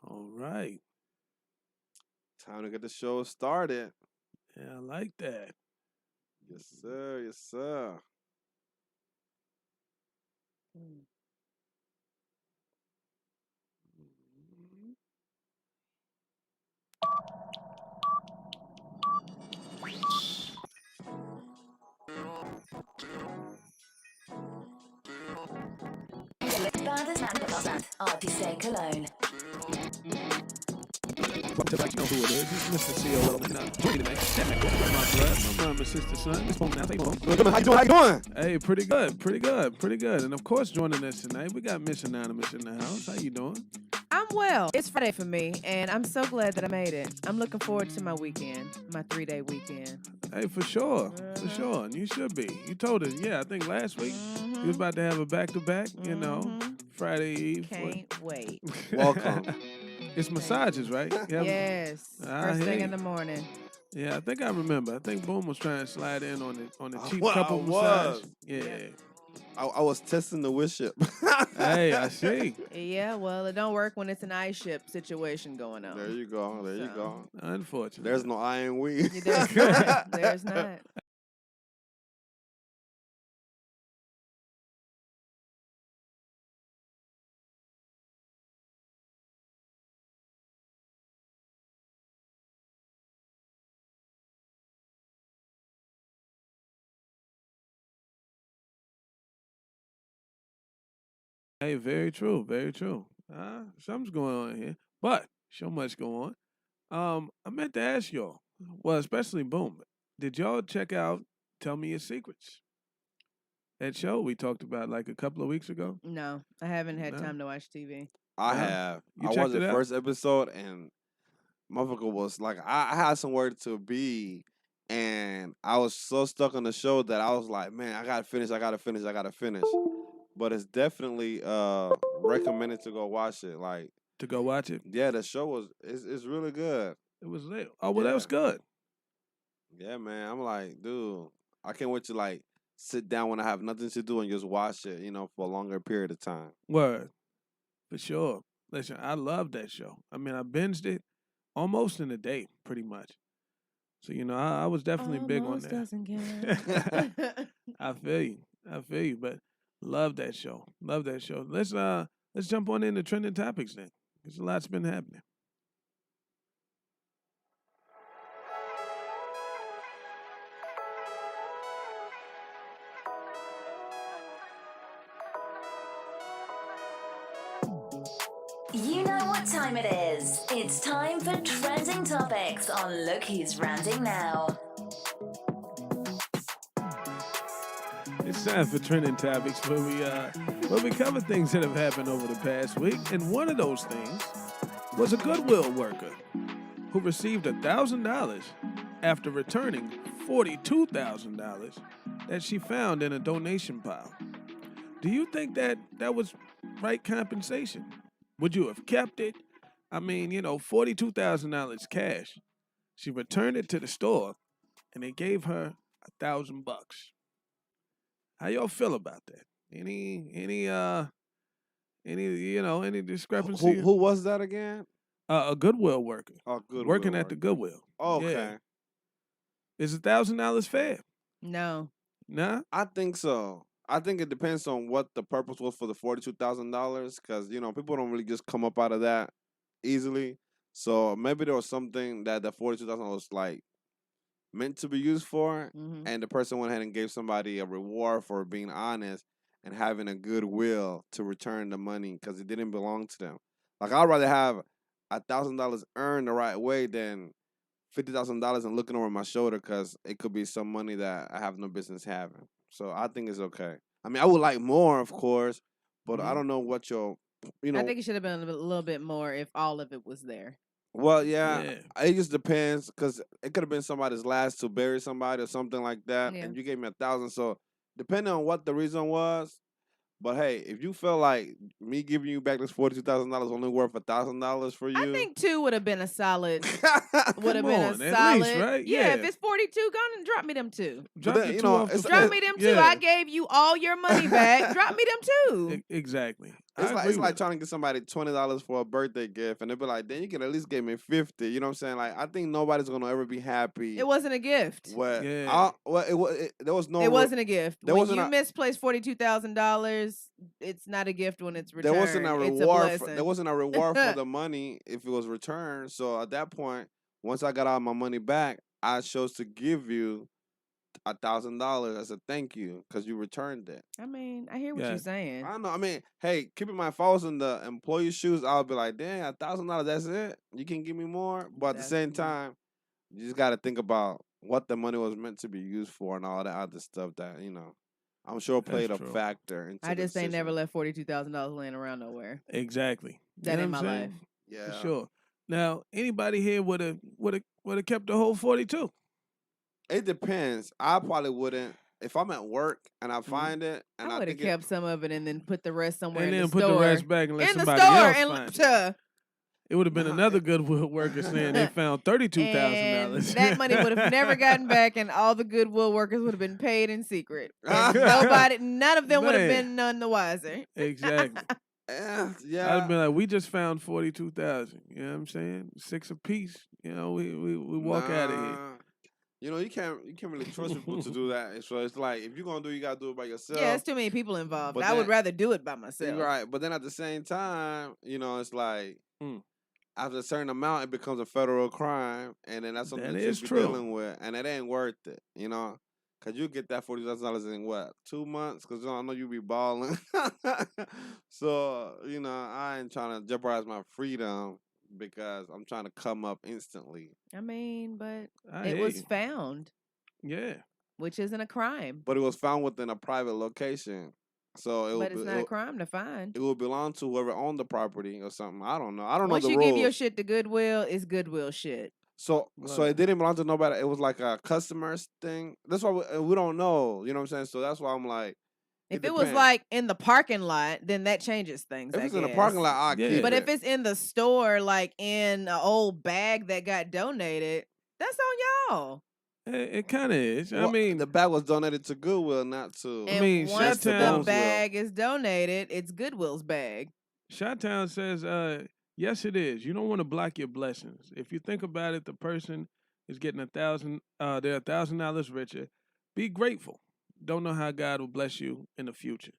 All right. Time to get the show started. Yeah, I like that. Yes, sir. Yes, sir. Mhm. Bandersnatch Artiste Cologne. Welcome to back. You know who it is. It's Mr. CO and joining me tonight. My blood, my brother, my sister, son. This phone now. How you doing? How you doing? How you doing? Hey, pretty good, pretty good, pretty good. And of course, joining us tonight, we got Miss Anonymous in the house. How you doing? I'm well. It's Friday for me, and I'm so glad that I made it. I'm looking forward to my weekend, my 3-day weekend. Hey, for sure, for sure. And you should be. You told us, yeah, I think last week you was about to have a back-to-back, you know, Friday Eve. Can't wait. Welcome. It's massages, right? Yes. First thing in the morning. Yeah, I think I remember. I think Boom was trying to slide in on the cheap Well, couple I massage. was. Yeah. I was testing the wish ship. Hey, I see. Yeah, well, it don't work when it's an ice ship situation going on. There you go. There you So. go. Unfortunately. There's no iron we. There's not. There's not. Hey, very true, very true. Something's going on here, but so much going on. I meant to ask y'all, well, especially Boom, did y'all check out Tell Me Your Secrets? That show we talked about like a couple of weeks ago? No, I haven't had No? time to watch TV. I No? have. You I checked watched it the out? first episode and motherfucker was like, I had somewhere to be, and I was so stuck on the show that I was like, man, I gotta finish. I gotta finish. I gotta finish. But it's definitely recommended to go watch it. Like, To go watch it? yeah, the show was it's really good. It was lit. Oh, well, that Yeah. was good. Yeah, man. I'm like, dude, I can't wait to like sit down when I have nothing to do and just watch it, for a longer period of time. Word. For sure. Listen, I love that show. I mean, I binged it almost in a day, pretty much. So, I was definitely big on Almost that. doesn't count. I feel you. I feel you. But love that show. Love that show. Let's jump on into trending topics then. Because a lot's been happening. You know what time it is. It's time for trending topics on Look Who's Ranting Now. It's time for trending topics where we cover things that have happened over the past week. And one of those things was a Goodwill worker who received $1,000 after returning $42,000 that she found in a donation pile. Do you think that was right compensation? Would you have kept it? I mean, $42,000 cash. She returned it to the store, and they gave her $1,000. How y'all feel about that? Any discrepancy? Who was that again? A Goodwill worker. Oh, Goodwill Working at worker. the Goodwill. Okay. Yeah. Is $1,000 fair? No. Nah? I think so. I think it depends on what the purpose was for the $42,000, because people don't really just come up out of that easily. So maybe there was something that the $42,000 was like meant to be used for, and the person went ahead and gave somebody a reward for being honest and having a goodwill to return the money because it didn't belong to them. Like, I'd rather have $1,000 earned the right way than $50,000 and looking over my shoulder because it could be some money that I have no business having. So I think it's okay. I mean, I would like more, of course, but I don't know what your, I think it should have been a little bit more if all of it was there. Well, yeah, it just depends because it could have been somebody's last to bury somebody or something like that, Yeah. and you gave me $1,000. So depending on what the reason was, But hey, if you feel like me giving you back this $42,000 only worth $1,000 for I you, think 2 would have been a solid. Would have Come been a on, at solid. least, right? Yeah, if Yeah. it's 42, go on and drop me them 2. Drop then, the you 2 know, off the it's- Drop four. me them 2. Yeah. I gave you all your money back. Drop me them 2. Exactly. it's I like agree with trying to get somebody $20 for a birthday gift, and they'll be like, "Then you can at least give me 50." You know what I'm saying? Like, I think nobody's gonna ever be happy. It wasn't a gift. What? Yeah. There was no. It wasn't a gift. there When wasn't you a- misplaced $42,000, it's not a gift when it's There returned. wasn't a It's a reward. blessing. There wasn't a reward for the money if it was returned. So at that point, once I got all my money back, I chose to give you $1,000 as a thank you because you returned it. I mean, I hear what Yeah. you're saying. I don't know. I mean, hey, keep in mind, if I was in the employee shoes, I would be like, "Damn, $1,000. That's it. You can give me more." But at the That's same smart. time, you just got to think about what the money was meant to be used for and all that other stuff that I'm sure played That's a true. factor into. I just the ain't never decision. left $42,000 laying around nowhere. Exactly. That You ain't know my what I'm life. saying? Yeah, For sure. Now, anybody here would have kept the whole 42? It depends. I probably wouldn't if I'm at work and I find it and I I would have think kept some of it and then put the rest somewhere And in then the put store. the rest back and let in the somebody store else and find it. It would have been Nah, another Goodwill worker saying they found and $32,000. that money would have never gotten back, and all the Goodwill workers would have been paid in secret. And none of them would have Man. been none the wiser. Exactly. yeah. I'd be like, we just found 42,000. You know what I'm saying? 6 apiece. You know, we walk out of here. Nah. You can't really trust people to do that. So it's like if you're gonna do it, you gotta do it by yourself. Yeah, it's too many people involved. But I would then- rather do it by myself. Right. But then at the same time, it's like Mm. after a certain amount, it becomes a federal crime, and then that's something That that you is should be true. dealing with, and it ain't worth it. Cause you get that $40,000 in what 2 months? Cause I know you be balling. So I ain't trying to jeopardize my freedom because I'm trying to come up instantly. I mean, but I it hear was you. found, Yeah. which isn't a crime. But it was found within a private location, so But it's not a crime to find. it will belong to whoever owned the property or something. I don't know. I don't Once know the you rules. give your shit to Goodwill, it's Goodwill shit. So Right. it didn't belong to nobody. It was like a customer's thing. That's why we don't know. You know what I'm saying? So that's why I'm like, If it was depends. like in the parking lot, then that changes things. if I it's in the guess. parking lot, I Yeah. keep But it. if it's in the store, like in an old bag that got donated, that's on y'all. It kind of is. I Well, mean, the bag was donated to Goodwill, not to. And mean, once the Chi-Town's bag is donated, it's Goodwill's bag. Chi-Town says, yes, it is. You don't want to block your blessings. If you think about it, the person is getting they're $1,000 richer. Be grateful. Don't know how God will bless you in the future.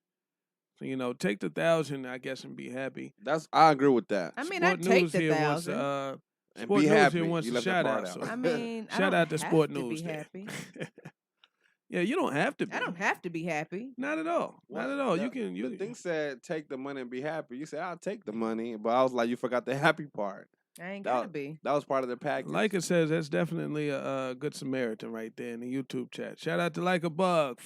So, take the 1,000, I guess, and be happy. I agree with that. I mean, Sport I'd take News the here wants 1,000. And Sport be News happy. here wants You a left that shout part out. out. So. I mean, I Shout don't out to have Sport to News be there. happy. Yeah, you don't have to be. I don't have to be happy. Not at all. Not at all. The, You can. the thing said, take the money and be happy. You said, I'll take the money, but I was like, you forgot the happy part. I ain't That- gotta be. That was part of the package. Like it says, that's definitely a good Samaritan right there in the YouTube chat. Shout out to Like a Bug,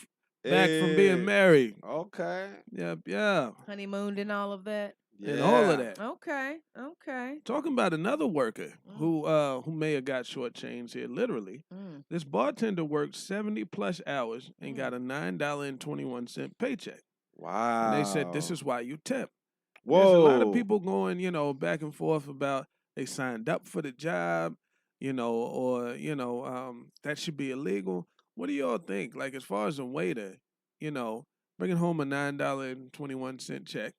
back from Hey. being married. Okay. Yep, yeah. Honeymooned and all of that. And all of that. Okay. Okay. Talking about another worker who may have got shortchanged here, literally. Mm. This bartender worked 70 plus hours and got a $9.21 paycheck. Wow. And they said this is why you tip. Whoa. There's a lot of people going, back and forth about they signed up for the job, or that should be illegal. What do y'all think? Like as far as a waiter, bringing home a $9.21 check,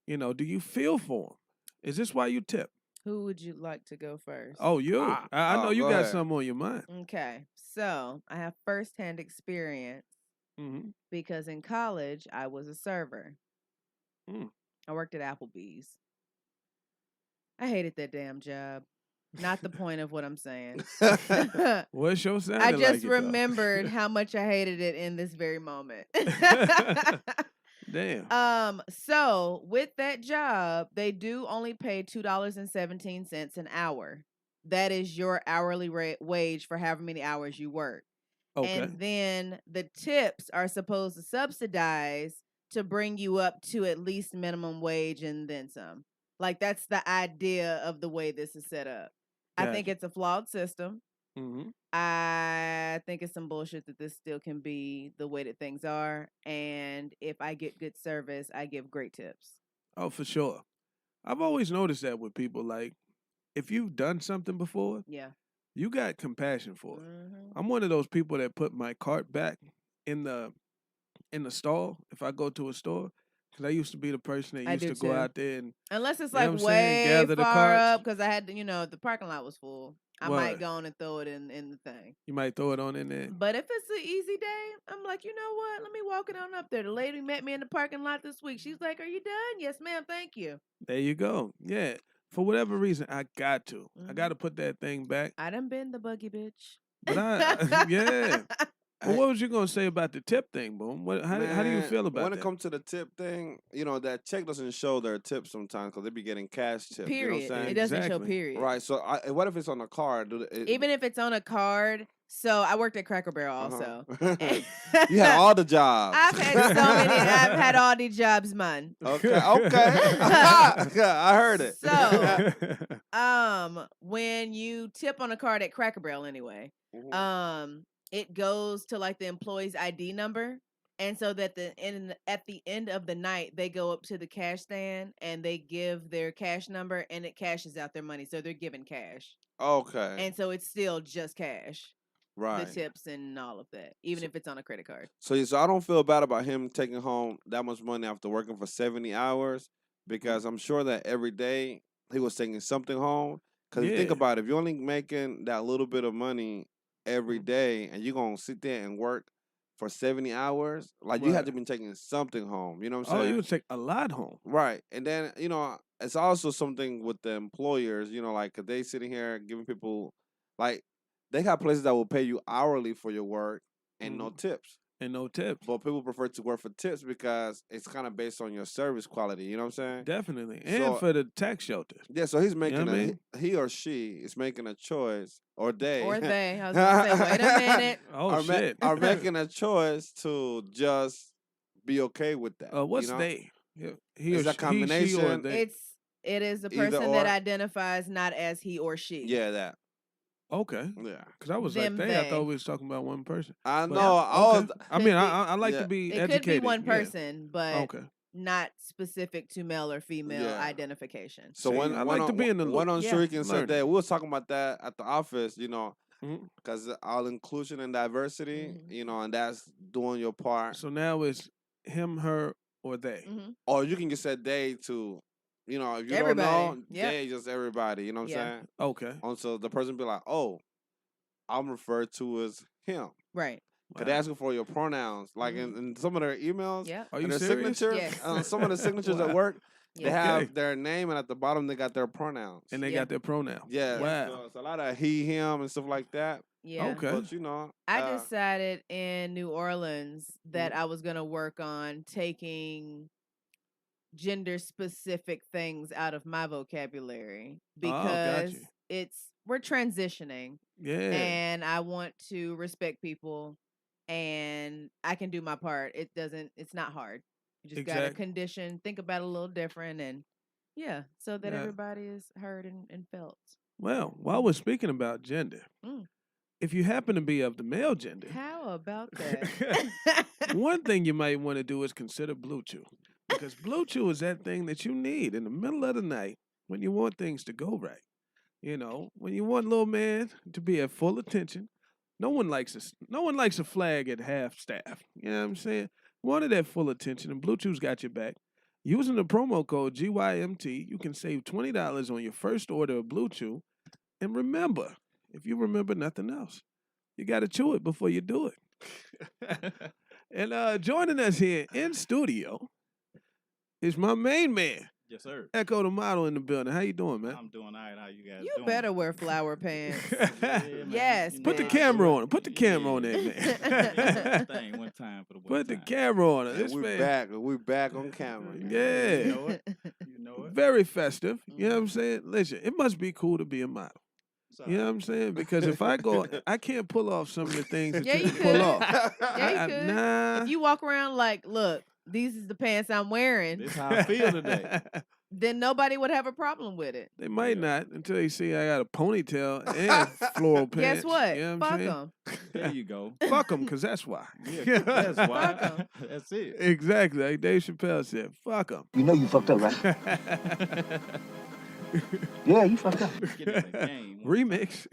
do you feel for them? Is this why you tip? Who would you like to go first? Oh, you. I know you go got ahead. something on your mind. Okay. So I have firsthand experience Mm-hmm. because in college I was a server. Mm. I worked at Applebee's. I hated that damn job. Not the point of what I'm saying. What's your sound? I just remembered how much I hated it in this very moment. Damn. So with that job, they do only pay $2.17 an hour. That is your hourly wage for however many hours you work. Okay. And then the tips are supposed to subsidize to bring you up to at least minimum wage and then some. Like that's the idea of the way this is set up. I think Gotcha. it's a flawed system. Mm-hmm. I think it's some bullshit that this still can be the way that things are. And if I get good service, I give great tips. Oh, for sure. I've always noticed that with people. Like, if you've done something before, Yeah. you got compassion for it. Mhm. I'm one of those people that put my cart back in the stall if I go to a store. Because I used to be the person that I used do to go too. out there and, Unless it's you know like what I'm saying, way gather the far carts. up because I had to, the parking lot was full. I might Word. go on and throw it in the thing. You might throw it on in there. But if it's an easy day, I'm like, you know what? Let me walk it on up there. The lady met me in the parking lot this week. She's like, "Are you done?" "Yes, ma'am. Thank you." There you go. Yeah. For whatever reason, I got to. I got to put that thing back. I done been the buggy bitch. But yeah. Well, what was you gonna say about the tip thing, Boom? How do you Man, feel about when that? it comes to the tip thing, that check doesn't show their tips sometimes because they be getting cash tips. You know Period. what I'm It saying? doesn't show Exactly. period. Right. So what if it's on a card? Even if it's on a card. So I worked at Cracker Barrel Uh-huh. also. You had all the jobs. I've had so many. I've had all the jobs, man. Okay. I heard it. So, when you tip on a card at Cracker Barrel anyway, Mhm. it goes to like the employee's ID number. And so that at the end of the night, they go up to the cash stand and they give their cash number and it cashes out their money. So they're giving cash. Okay. And so it's still just cash. Right. The tips and all of that, even if it's on a credit card. So I don't feel bad about him taking home that much money after working for 70 hours because I'm sure that every day he was taking something home. Because if you think Yeah. about it, if you're only making that little bit of money every Mhm. day and you're going to sit there and work for 70 hours, like you Right. have to be taking something home. You know what I'm Oh, saying? you would take a lot home. Right. And then, it's also something with the employers, like, 'cause they sitting here giving people, like, they got places that will pay you hourly for your work and no tips. And no tips. But people prefer to work for tips because it's kind of based on your service quality. You know what I'm saying? Definitely. And So- for the tax shelter. Yeah, so he's making what I mean? he or she is making a choice, or they. Or they. I was going to say, wait a minute. Oh, are, shit. are making a choice to just be okay with that. What's you know? they? Yeah, he It's or a she, combination. he, she, or they. It is a Either person that or. identifies not as he or she. Yeah, that. Okay. Yeah. Because I was Them, like, I they. thought we was talking about one person. I But- know. I Okay. was. I mean, Could be. I like Yeah. to be It educated. could be one yeah. person, but Okay. not specific to male or female Yeah. identification. So See, when I like to be in the when loop. on Yeah. Shuriken said Learning. that, we was talking about that at the office, Mhm. because all inclusion and diversity, Mhm. and that's doing your part. So now it's him, her, or they. Mm-hmm. Or you can just say they to, if you Everybody. don't know, Yep. they just everybody. You know what Yeah. I'm saying? Okay. And so the person be like, oh, I'm referred to as him. Right. Cause they asking for your pronouns, like in some of their emails, Yeah. Are and you their serious? signatures. Yes. Some of the signatures at Wow. work, they Yeah. have Okay. their name, and at the bottom they got their pronouns. And they Yeah. got their pronoun. Yeah. Wow. So it's a lot of he, him, and stuff like that. Yeah. Okay. But I decided in New Orleans that Mm-hmm. I was going to work on taking gender specific things out of my vocabulary because we're transitioning Yeah. and I want to respect people and I can do my part. It's not hard. You just got to Exactly. condition, think about it a little different and so that Yeah. everybody is heard and felt. Well, while we're speaking about gender, if you happen to be of the male gender, How about that? one thing you might want to do is consider Blue Chew. Because Blue Chew is that thing that you need in the middle of the night when you want things to go right. When you want little man to be at full attention. No one likes a flag at half staff. You know what I'm saying? Wanted that full attention, and Blue Chew's got your back. Using the promo code GYMT, you can save $20 on your first order of Blue Chew. And remember, if you remember nothing else, you got to chew it before you do it. And joining us here in studio is my main man, Yes, sir. Ecko the Model in the building. How you doing, man? I'm doing all right. How you guys You doing? better wear flower pants. Yeah, man. Yes, You know Put the how I camera do on it. him. Put the camera on that, Yeah, man. thing one time for the one Put the time. camera on it. And This we're man, back. We're back on camera. Yeah. You know it. You know it. very festive. You know what I'm saying? Listen, it must be cool to be a model. It's all You know what right. I'm saying? Because if I go, I can't pull off some of the things that Yeah, you you can pull could. off. Yeah, you could. Nah. If you walk around like, look, these is the pants I'm wearing. This how I feel today. then nobody would have a problem with it. They might not until they see I got a ponytail and floral pants. Guess what? You know what Fuck I'm saying? them. There you go. Fuck them, because that's why. Yeah, that's Fuck why. 'em. That's it. Exactly. Like Dave Chappelle said, fuck them. You know you fucked up, right? Yeah, you fucked up. Get in the game. Remix.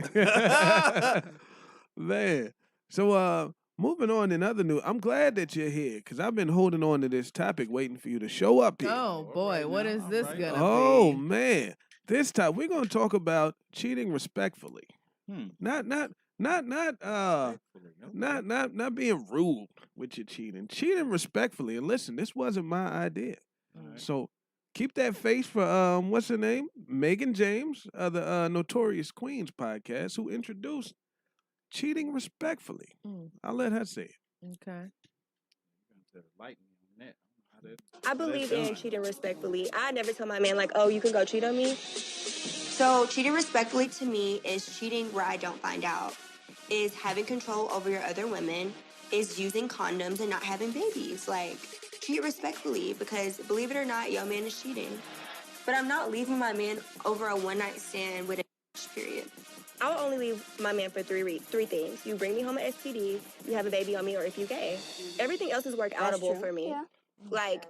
Man. So moving on in other news, I'm glad that you're here because I've been holding on to this topic waiting for you to show up here. Oh boy, right what now, is all this right. gonna Oh, be? man. This time we're gonna talk about cheating respectfully. Not being rude with your cheating. Cheating respectfully. And listen, this wasn't my idea. Alright. So keep that face for what's her name? Megan James of the Notorious Queens podcast, who introduced cheating respectfully. Mm. I'll let her say it. Okay. I believe in cheating respectfully. I never tell my man, like, oh, you can go cheat on me. So cheating respectfully to me is cheating where I don't find out, is having control over your other women, is using condoms and not having babies. Like, cheat respectfully because, believe it or not, your man is cheating. But I'm not leaving my man over a one-night stand with a period. I will only leave my man for three things. You bring me home an STD, you have a baby on me, or if you gay. Everything else is work-outable for me. Yeah. Like,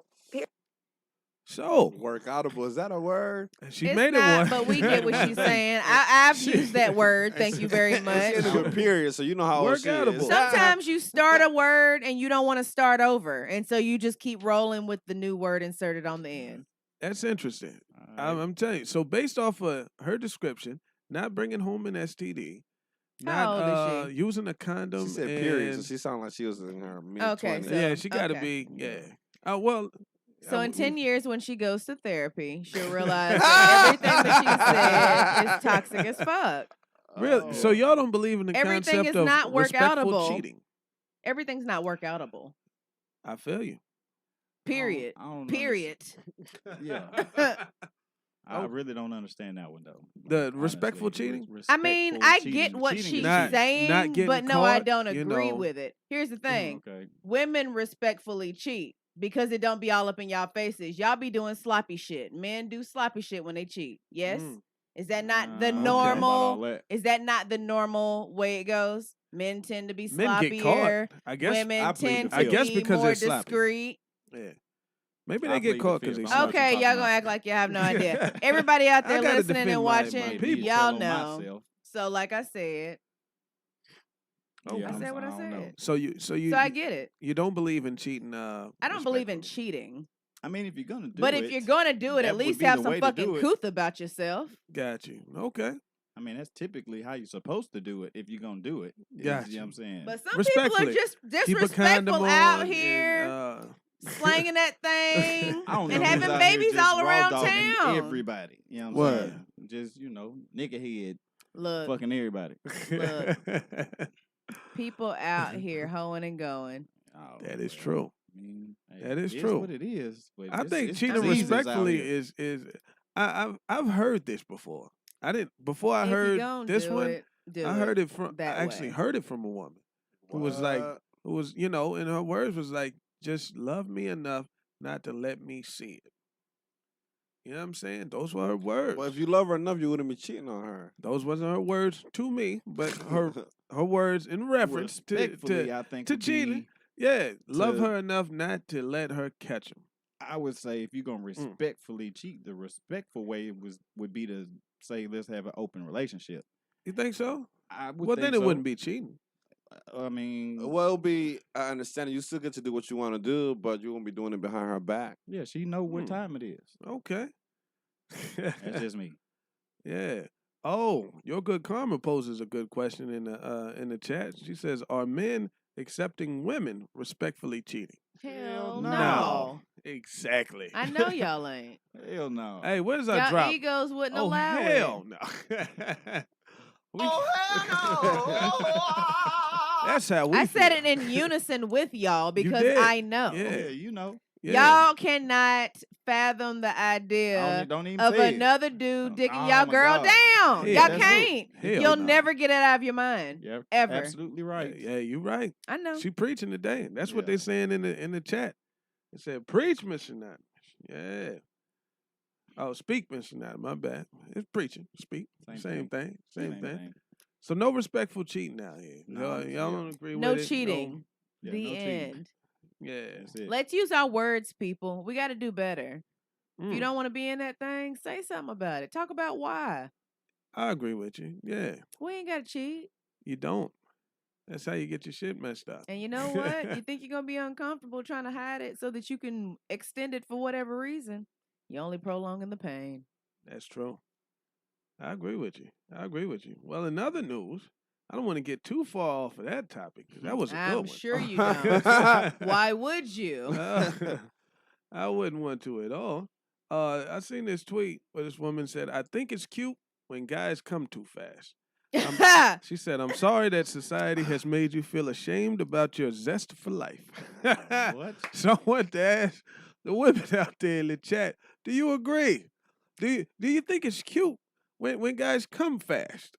So Workoutable, is that a word? she It's made not, it one. but we get what she's saying. I've She- used that word. Thank you very much. It's in a good period, so you know how old she Workoutable. is. Sometimes you start a word and you don't want to start over, and so you just keep rolling with the new word inserted on the end. That's interesting. I'm telling you. So based off of her description, not bringing home an STD, How old is not she? using a condom. She said period, so and- she sounded like she was in her mid Okay, 20s. so- yeah, she got to okay. be. Yeah. Well. So in we- 10 years, when she goes to therapy, she'll realize that everything that she said is toxic as fuck. Really? So y'all don't believe in the Everything concept is of not respectful workoutable. cheating? Everything's not workoutable. I feel you. Period. I don't Period. Yeah. I really don't understand that one though. The Honestly. respectful cheating? I mean, Respectful I cheating. get what Cheating she's is Not- cheating. saying, not getting but no, I caught, don't you agree know. with it. Here's the thing. Okay. Women respectfully cheat because it don't be all up in y'all faces. Y'all be doing sloppy shit. Men do sloppy shit when they cheat. Yes? Mm. Is that not I the don't know about all normal? that. Is that not the normal way it goes? Men tend to be Men get sloppier. caught. I guess. Women I plead tend the to fifth. I guess be because more they're sloppy. discreet. Yeah. Maybe I they get plead the caught because fifth. they I don't know sloppy. what Okay, you're y'all talking gonna about. act like you have no idea. Everybody out I there gotta listening defend and my watching, people. y'all Tell on know. myself. So, like I said, Yeah, I I'm- said what I don't know. said. So you So I get it. you don't believe in cheating. I don't believe in respectfully. cheating. I mean, if you're gonna do But it, if you're gonna do it, that at would least be have the some way to fucking do it. couth about yourself. Got you. Okay. I mean, that's typically how you're supposed to do it if you're gonna do it. is, Got you know what I'm saying? But some people are Respectfully, just Keep a condom disrespectful on out and, here, slanging that thing I don't know and who's having out here babies just all raw around dogging town. Everybody, you know what I'm What? saying? Just nigga head, Look, fucking everybody. people out here hoeing and going. Oh, That is well, true. I mean, hey, That is it true. What it is. But I think it's cheating diseases out respectfully here. is. I've heard this before. I didn't before I If you heard gonna this do one. it, do I heard it from. I that actually way. heard it from a woman who was like, What? who was and her words was like, just love me enough not to let me see it. You know what I'm saying? Those were her words. Well, if you love her enough, you wouldn't be cheating on her. Those wasn't her words to me, but her words in reference Respectfully, to I think to would cheating. be- yeah, love to- her enough not to let her catch him. I would say if you're gonna Mm. respectfully cheat, the respectful way would be to say let's have an open relationship. You think so? I would. Well, think then it so. wouldn't be cheating. I mean, Well, it'll be, I understand you still get to do what you want to do, but you won't be doing it behind her back. yeah, she know what time it is. Okay. That's just me. Yeah. Oh, your good karma poses a good question in the chat. She says, "Are men accepting women respectfully cheating?" Hell no. no. Exactly. I know y'all ain't. Hell no. Hey, where's our Y'all drop? egos wouldn't Oh allow hell it. no. That's how we. I said feel. it in unison with y'all because did. I know. Yeah. Yeah, you know. Yeah. Y'all cannot fathom the idea Don't even of say it. another dude Oh, dicking oh y'all my girl God. down. Hell Y'all no. can't. Hell You'll no. never get it out of your mind. Yeah, Ever. absolutely right. Yeah, you're right. I know. She preaching today. That's what Yeah. they're saying in the chat. They said, "Preach, Miss Anonymous." Yeah. Oh, speak missionary. My bad. It's preaching. Speak. Same thing. Same thing. thing. So no respectful cheating out here. No, Y'all don't agree No with it? cheating. Yeah, The no cheating. end. Yeah. That's it. Let's use our words, people. We got to do better. If you Mm, don't want to be in that thing, say something about it. Talk about why. I agree with you. Yeah. We ain't got to cheat. You don't. That's how you get your shit messed up. And you know what? You think you're going to be uncomfortable trying to hide it so that you can extend it for whatever reason. You're only prolonging the pain. That's true. I agree with you. Well, in other news, I don't want to get too far off of that topic 'cause that was a good I'm one. sure you don't. Why would you? I wouldn't want to at all. I seen this tweet where this woman said, "I think it's cute when guys come too fast." She said, "I'm sorry that society has made you feel ashamed about your zest for life." What? So I want to ask the women out there in the chat, do you agree? Do you think it's cute when guys come fast?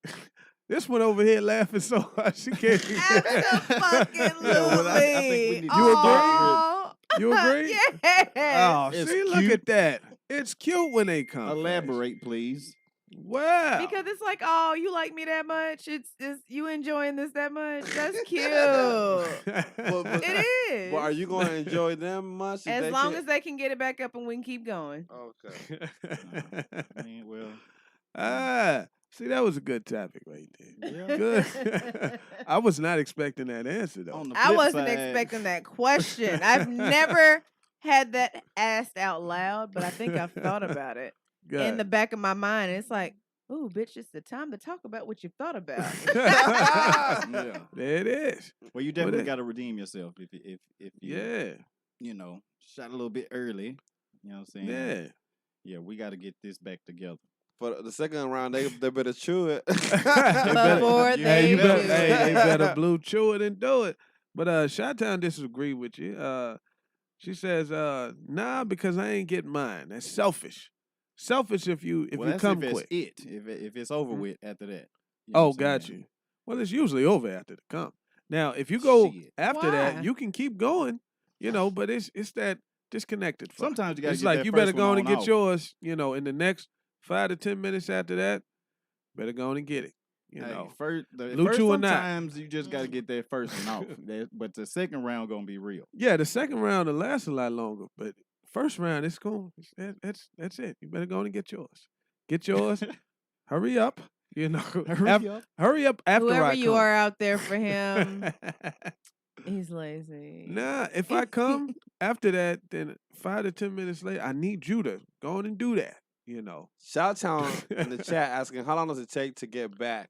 This one over here laughing so hard she can't. Absolutely. I think we need to You agree? Aw. You agree? Yes. Oh, It's see, look cute. at that. It's cute when they come. fast. Elaborate, please. Wow. Because it's like, oh, you like me that much? It's you enjoying this that much? That's cute. But- It is. But are you going to enjoy them much? if as they long can't- as they can get it back up and we can keep going. Okay. I mean, well, See, that was a good topic right there. yeah. Good. I was not expecting that answer though. On the I flip wasn't side, expecting that question. I've never had that asked out loud, but I think I've thought about it in Good. the back of my mind. And it's like, ooh, bitch, it's the time to talk about what you've thought about. Yeah. There it is. Well, you definitely got to redeem yourself if you, Yeah. you know, shot a little bit early. You know what I'm saying? Yeah. Yeah, we got to get this back together. For the second round, they better chew it. Before you they you do better, it. they better blue chew it and do it. But Chi-Town disagree with you. She says, nah, because I ain't getting mine. That's selfish. Selfish if you Well, that's come if quick. it's if it's over with after that. You know Oh, what I'm got saying? you. Well, it's usually over after the come. Now, if you go Shit. after Why? that, you can keep going, but it's that disconnected. fuck. Sometimes you got to It's get like that you first better go on one and get off. yours, in the next 5 to 10 minutes after that, better go on and get it. Hey, first, Blue first chew or not. sometimes you just got to get that first one off. But the second round gonna be real. Yeah, the second round will last a lot longer, but first round it's going. That's it. You better go on and get yours. Get yours. Hurry up. Hurry up after Whoever I you come. are out there for him, he's lazy. Nah, if I come after that, then 5 to 10 minutes later, I need you to go on and do that. Shout out in the chat asking, how long does it take to get back?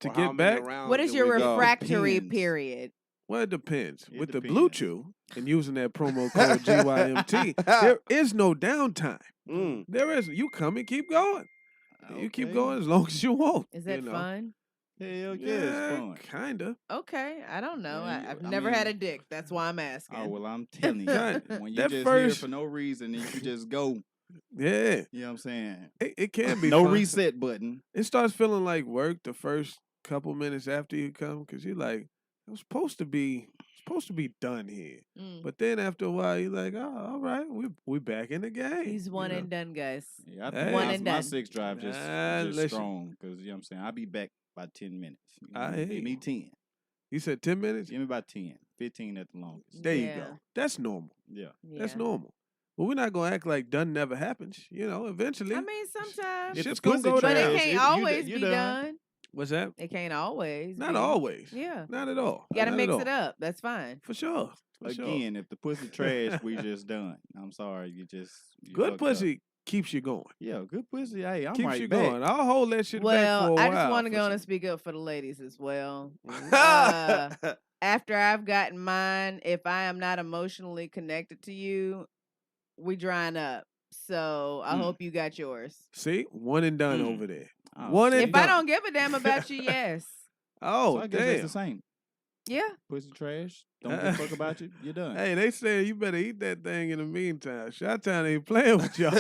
To Or get how many back? rounds What is do your we go? refractory Depends. period? Well, it depends. It With the Blue depends. Chew and using that promo code GYMT, there is no downtime. Mm. There is. You come and keep going. You keep Okay. going as long as you want. Is that fun? Hell yeah, it's fun. Kinda. Okay, I don't know. Yeah, I've I never had a mean- dick. That's why I'm asking. Oh well, I'm telling you, Right. when you That just first- here for no reason and you just go, Yeah. you know what I'm saying? It can be No fun. reset button. It starts feeling like work the first couple minutes after you come because you're like, it was supposed to be done here. Mm. But then after a while, you're like, oh, all right, we back in the game. He's one and done, guys. Yeah, I Hey. think One my, and my done. sex drive just Listen. strong because you know what I'm saying. I'll be back by 10 minutes. I hear Give me you. 10. You said 10 minutes? Give me about 10, 15 at the longest. There you Yeah. go. That's normal. Yeah. That's Yeah. normal. But we're not gonna act like done never happens. Eventually. I mean, sometimes, If the Shit's gonna pussy go but down. it trash, can't you always you be done. done. What's that? It can't always. Not be. always. Yeah. Not at all. You got to Not at mix all. it up. That's fine. For sure. For sure. Again, if the pussy trash, we just done. I'm sorry, you Good fucked up. pussy keeps you going. Yeah, good pussy. Hey, I'm Keeps right you back. going. I'll hold that shit back Well, for a while. I just want to for go on and some- speak up for the ladies as well. Mm-hmm. After I've gotten mine, if I am not emotionally connected to you, we drying up. So I Mm. hope you got yours. See, one and done Mm. over there. Oh, One and If done. I don't give a damn about you, yes. Oh, so I guess that's damn. the same. Yeah. Pussy trash. Don't give a fuck about you. You're done. Hey, they said you better eat that thing in the meantime. Shot-Town ain't playing with y'all.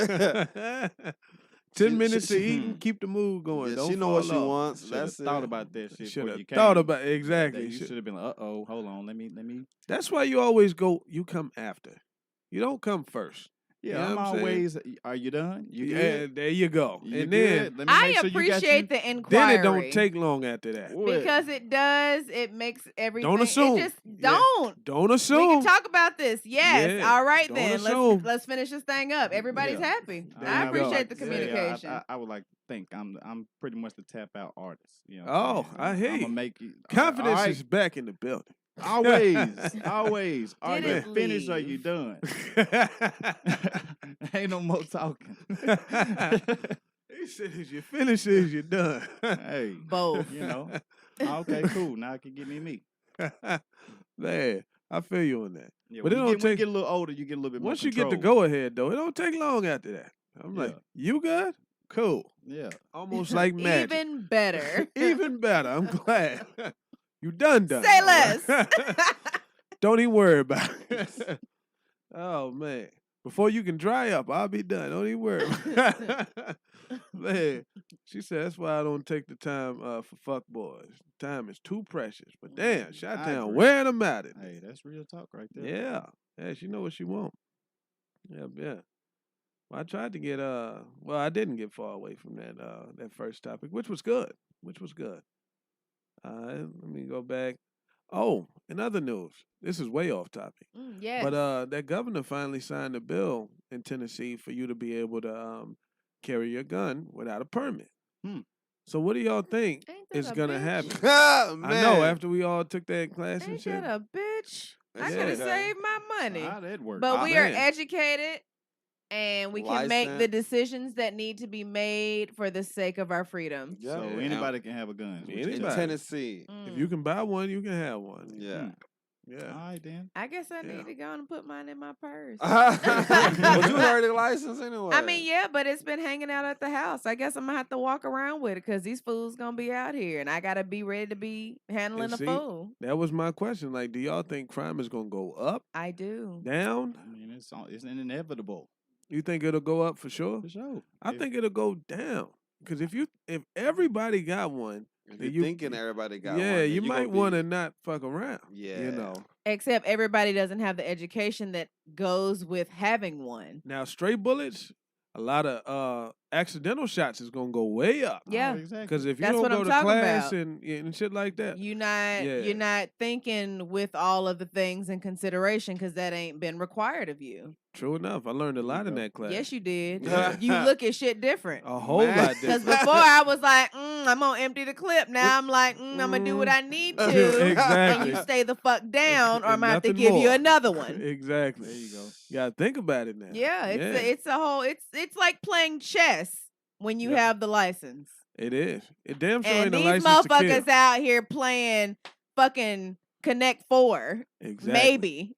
10 minutes to eat and keep the mood going. Yeah, Don't she know what fall she off. wants. Should have That's thought it. about that shit Should before have you came. thought about That exactly. you should have been like, hold on, let me. That's why you always go. You come after. You don't come first. Yeah, You know I'm what I'm saying? always. Are you done? You Yeah, good? there you go. You and good? then Let me I make sure you got appreciate the then inquiry. it don't take long after that. What? because it does. It makes everything. Don't assume. It just Yeah. don't. Don't We assume. can talk about this. Yes. Yeah, All right don't then. assume. Let's finish this thing up. Everybody's Yeah. happy. There I you go. appreciate the say, communication. I would like to think I'm pretty much the tap out artist. You know what Oh, I'm saying? I hear I'm you. gonna make you Confidence all right, is back in the building. always. Are you Didn't finished or leave. you done? Ain't no more talking. He said, "Is you finished? Is you done?" Hey, Both. you know. Okay, cool. Now I can give me meat. Man, I feel you on that. Yeah, But it when don't you take. get a little older, you get a little bit more Once you get the control. go ahead, though, it don't take long after that. I'm like, Yeah. you good? Cool. Yeah. Almost like magic. Even better. Even better. I'm glad. You done. Say though. less. Don't even worry about it. Oh, man. Before you can dry up, I'll be done. Don't even worry. Man, she said that's why I don't take the time for fuck boys. Time is too precious. But damn, Shot I Town agree. wearing them out. Hey, that's real talk right there. Yeah. Yeah, she know what she want. Yeah, yeah. Well, I tried to get well, I didn't get far away from that first topic, which was good. Which was good. Let me go back. Oh, in other news, this is way off topic. Yes. But that governor finally signed a bill in Tennessee for you to be able to carry your gun without a permit. Hmm. So what do y'all think Ain't that is a gonna bitch? happen? Man. I know after we all took that class and Ain't shit. that a bitch? I Yeah. could have saved my money. How that work? But we are man. educated and we can make the Licensed. decisions that need to be made for the sake of our freedom. Yeah. So And anybody can have a gun. is what you're in Anybody. saying. Tennessee. If you can buy one, you can have one. Yeah. Hmm. Yeah. All right then. I guess I Yeah. need to go and put mine in my purse. But you heard the license anyway. I mean, yeah, but it's been hanging out at the house. I guess I'm gonna have to walk around with it because these fools gonna be out here, and I gotta be ready to be handling And a see, fool. That was my question. Like, do y'all think crime is gonna go up, I do. down? I mean, it's inevitable You think it'll go up for sure? for sure. I think it'll go down. Because if everybody got one, if then you're thinking everybody got one, yeah, then you gonna might be- want to not fuck around. Yeah. You know. Except everybody doesn't have the education that goes with having one. Now, stray bullets, a lot of accidental shots is gonna go way up. Yeah. Oh, exactly. Because if you That's don't what go I'm to talking class about. and shit like that, You're Yeah. not thinking with all of the things in consideration because that ain't been required of you. true enough, I learned a There you lot in go. that class. Yes, you did. Yeah. You look at shit different. A whole Man. lot Because different. before I was like, I'm gonna empty the clip. Now I'm like, I'm gonna do what I need to. And Exactly. you stay the fuck down, or I'm And gonna have to nothing give you more. another one. Exactly. There you go. You gotta think about it now. Yeah, it's a whole. It's like playing chess when you Yep. have the license. It is. It damn sure And ain't a these license to kill. motherfuckers out here playing fucking Connect 4, Exactly. maybe.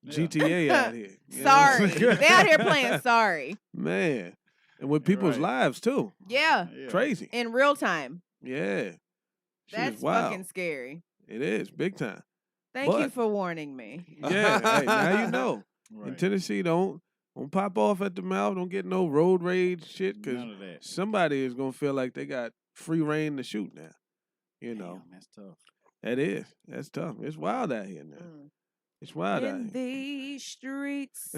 GTA out here. You know what I'm Sorry, saying? they out here playing sorry. Man, and with people's right. lives too. Yeah, Yeah. Crazy. in real time. Yeah. Shit That's is wild. fucking scary. It is big time. Thank you But- for warning me. Yeah. Hey, now you know. In Right. Tennessee, don't pop off at the mouth. Don't get no road rage shit because None of that. somebody is gonna feel like they got free reign to shoot now. You know. Damn, that's tough. That is. That's tough. It's wild out here now. Mm. It's wild out In here. these streets.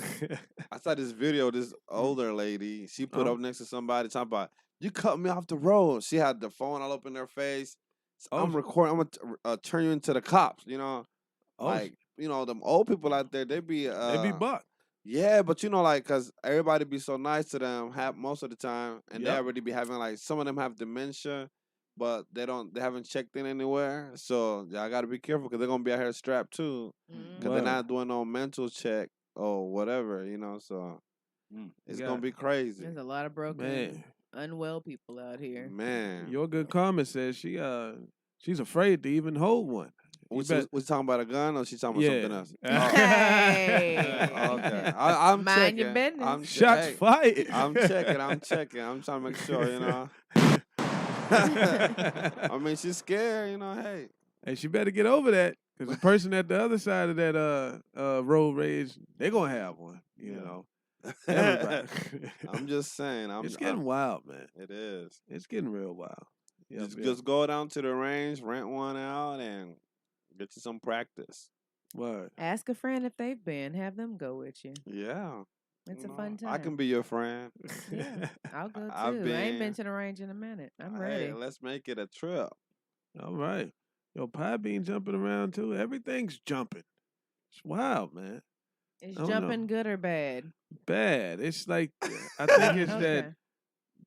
I saw this video. This older lady, she put Oh. up next to somebody talking about, "You cut me off the road." She had the phone all up in her face. Oh, I'm recording. I'm gonna turn you into the cops. You know, Oh, like them old people out there. They be they be buck. Yeah, but like, cause everybody be so nice to them most of the time, and they Yep. already be having like some of them have dementia, but they haven't checked in anywhere. So y'all gotta be careful because they're gonna be out here strapped too, Mm. because they're not doing no mental check or whatever, So Mm. it's Yeah. gonna be crazy, There's a lot of broken, Man, unwell people out here. man. your good comment says she's afraid to even hold one. You Was bet- we talking about a gun or she talking about something else? Hey. Oh, okay, I'm Mind checking. your business. I'm Shots hey, fired. I'm checking. I'm trying to make sure, I mean, she's scared, Hey, And she better get over that because the person at the other side of that road rage, they're gonna have one. You Yeah. know, everybody. I'm just saying. it's getting wild, man. It is. It's getting real wild. Yep, yep. Just go down to the range, rent one out, and get you some practice. Word. Ask a friend if they've been. Have them go with you. Yeah. It's a No, fun time. I can be your friend. Yeah, I'll go too. I've I ain't been- been to the range in a minute. I'm Hey, ready. let's make it a trip. All right. Yo, PodBean jumping around too. Everything's jumping. It's wild, man. Is I don't know. jumping good or bad? Bad. It's like I think it's Okay.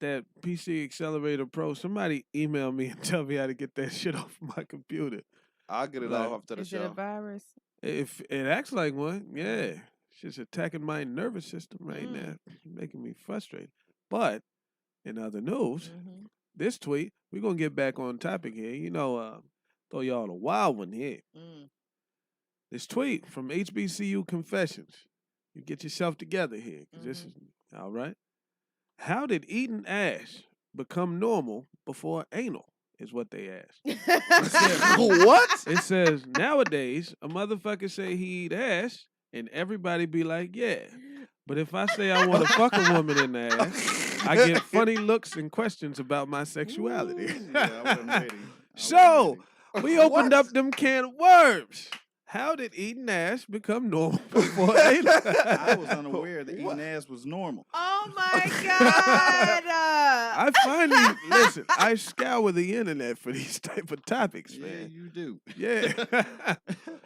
that PC Accelerator Pro. Somebody email me and tell me how to get that shit off my computer. I'll get it Like, off after the Is it a show. virus? If it acts like one, yeah. It's just attacking my nervous system right now, making me frustrated. But in other news, Mm-hmm. this tweet, we're gonna get back on topic here. You know, throw y'all a wild one here. Mm. This tweet from HBCU Confessions. You get yourself together here, because this is all right. How did eating ass become normal before anal? Is what they asked. What? It says nowadays a motherfucker say he eat ass and everybody be like, yeah. But if I say I want to fuck a woman in the ass, I get funny looks and questions about my sexuality. Yeah, I wasn't ready. So we opened up them can of worms. How did eating ass become normal before anal? I was unaware that eating ass was normal. Oh my God! I finally listen. I scour the internet for these type of topics, Yeah, man. you do. Yeah,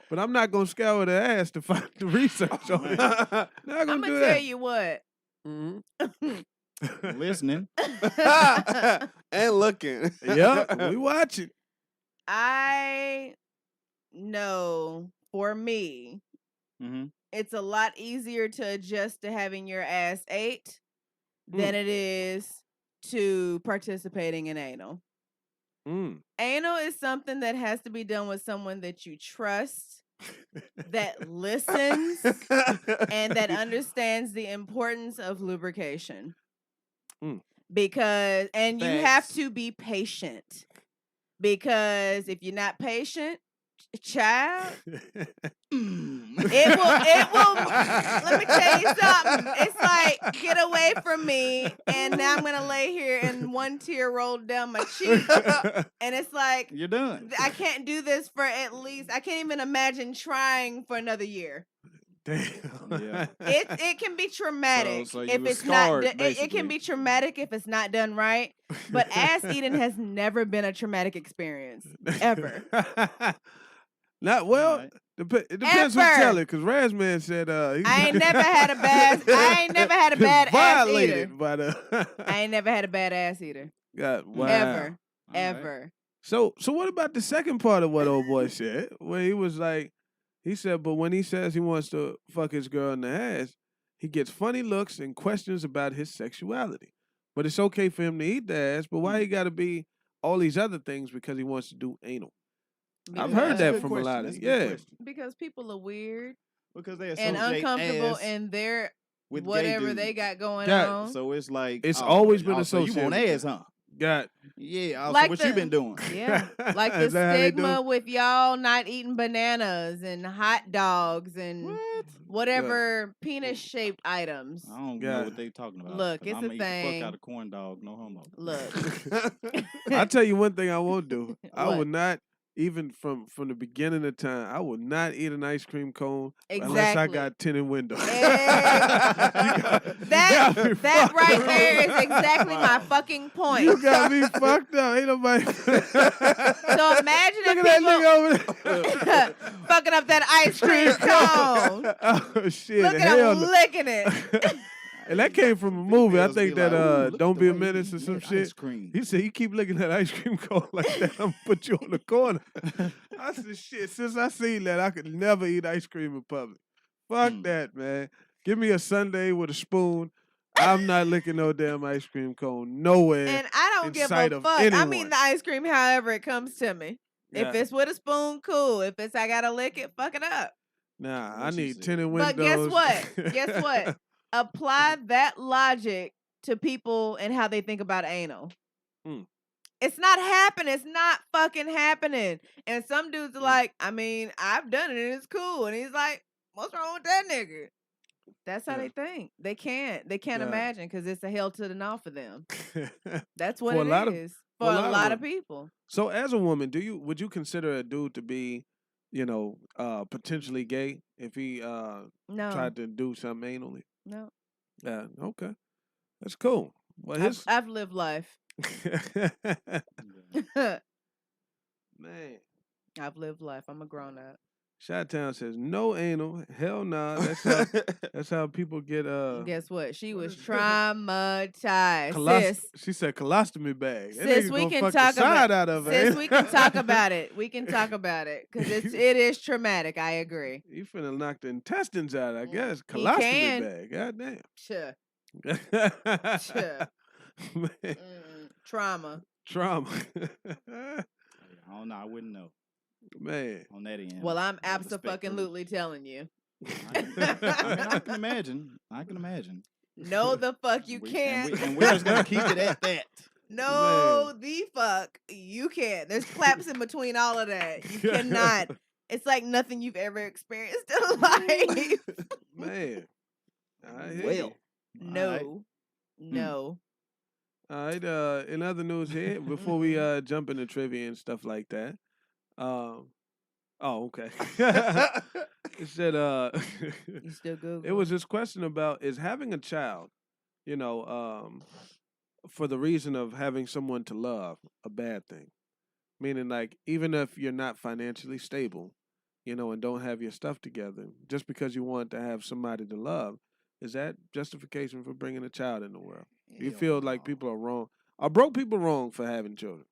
but I'm not gonna scour the ass to find the research on it. Not gonna I'm do gonna that. tell you what. Listening. And looking. Yep, we watching. I know for me, Mm-hmm. it's a lot easier to adjust to having your ass ate than it is to participating in anal. Anal is something that has to be done with someone that you trust, that listens, and that understands the importance of lubrication. Because, and you have Facts. to be patient. Because if you're not patient, child, it will, let me tell you something. It's like, get away from me, and now I'm gonna lay here and one tear rolled down my cheek. And it's like, You're done. I can't do this for at least, I can't even imagine trying for another year. Damn. Yeah. It can be traumatic So you if was it's not. scarred, It can basically. be traumatic if it's not done right. But ass eating has never been a traumatic experience ever. Not well. Alright. It depends who Ever. tell it. Because Razman said I ain't never had a bad. I ain't never had a bad ass eater. violated by the. I ain't never had a bad ass eater. God, wow. Ever, All right. ever. So what about the second part of what old boy said? Where he was like, he said, but when he says he wants to fuck his girl in the ass, he gets funny looks and questions about his sexuality. But it's okay for him to eat the ass, but why he got to be all these other things because he wants to do anal? I've Because- heard That's a that good from question. a lot That's of a good yeah. question. Because people are weird Because they and associate uncomfortable ass in their with gay whatever dudes. they got going Yeah, on. So it's like It's always been so you associated want with ass, that. huh? Got Yeah. Like So what you been doing? Yeah, like the Is that how they do? stigma with y'all not eating bananas and hot dogs and What? whatever penis-shaped items. I don't Yeah. know what they talking about. Look, 'cause it's I'ma a eat the thing. fuck out of corn dog, no homo. Look, I tell you one thing I won't do. I What? would not, even from the beginning of time, I would not eat an ice cream cone unless I Exactly. got tinted windows. that right there is exactly my fucking point. You got me fucked up. Ain't nobody. So imagine Look if at that people nigga over there. fucking up that ice cream cone. Oh shit! Look at hell him no. licking it. And that came from a movie. I Females think be that like, "Ooh, look Don't at Be the a way Menace he or some eat shit. ice cream." He said, "You keep licking that ice cream cone like that, I'm gonna put you on the corner." I said, "Shit." Since I seen that, I could never eat ice cream in public. Fuck that, man. Give me a sundae with a spoon. I'm not licking no damn ice cream cone nowhere. And I don't in give sight a of fuck. I'm anyone. eating the ice cream however it comes to me. Yeah. If it's with a spoon, cool. If it's I gotta lick it, fuck it up. Nah, I What she need said. tinted windows. But guess what? Guess what? Apply that logic to people and how they think about anal. It's not happening. It's not fucking happening. And some dudes are like, I mean, I've done it and it's cool. And he's like, what's wrong with that nigga? That's how Yeah. they think. They can't Yeah. imagine because it's a hell to the no for them. That's what For a it lot of- is for for a a lot lot of of people. So, as a woman, would you consider a dude to be, potentially gay if he No, tried to do something anally? no. Yeah. Okay. That's cool. Well, his I've lived life. man. I've lived life. I'm a grown up. Chi-Town says no anal. Hell nah. That's how people get Guess what? She what was is it? traumatized. Sis, She said colostomy bag. That sis, nigga we gonna can fuck talk the side about. out of her. Sis, ain't we it? can talk about it. We can talk about it because it is traumatic. I agree. You finna knock the intestines out, I guess. He Colostomy can. bag. God Sure. damn. Sure. Man, Trauma. trauma. I don't know. I wouldn't know Man. on that end. Well, I'm of the spectrum. absolutely telling you. I mean, I can imagine. I can imagine. No, the fuck you And can't. and we're just gonna keep it at that. No, the fuck you can't. There's claps in between all of that. You cannot. It's like nothing you've ever experienced in life. Man. I hear Well, you. No. Alright. No. All right. In other news here, before we jump into trivia and stuff like that. Oh, okay. It said You still Google. it was this question about is having a child, you know, for the reason of having someone to love a bad thing? Meaning like even if you're not financially stable, you know, and don't have your stuff together, just because you want to have somebody to love, is that justification for bringing a child in the world? Do you Hell feel like no. people are wrong? Are broke people wrong for having children?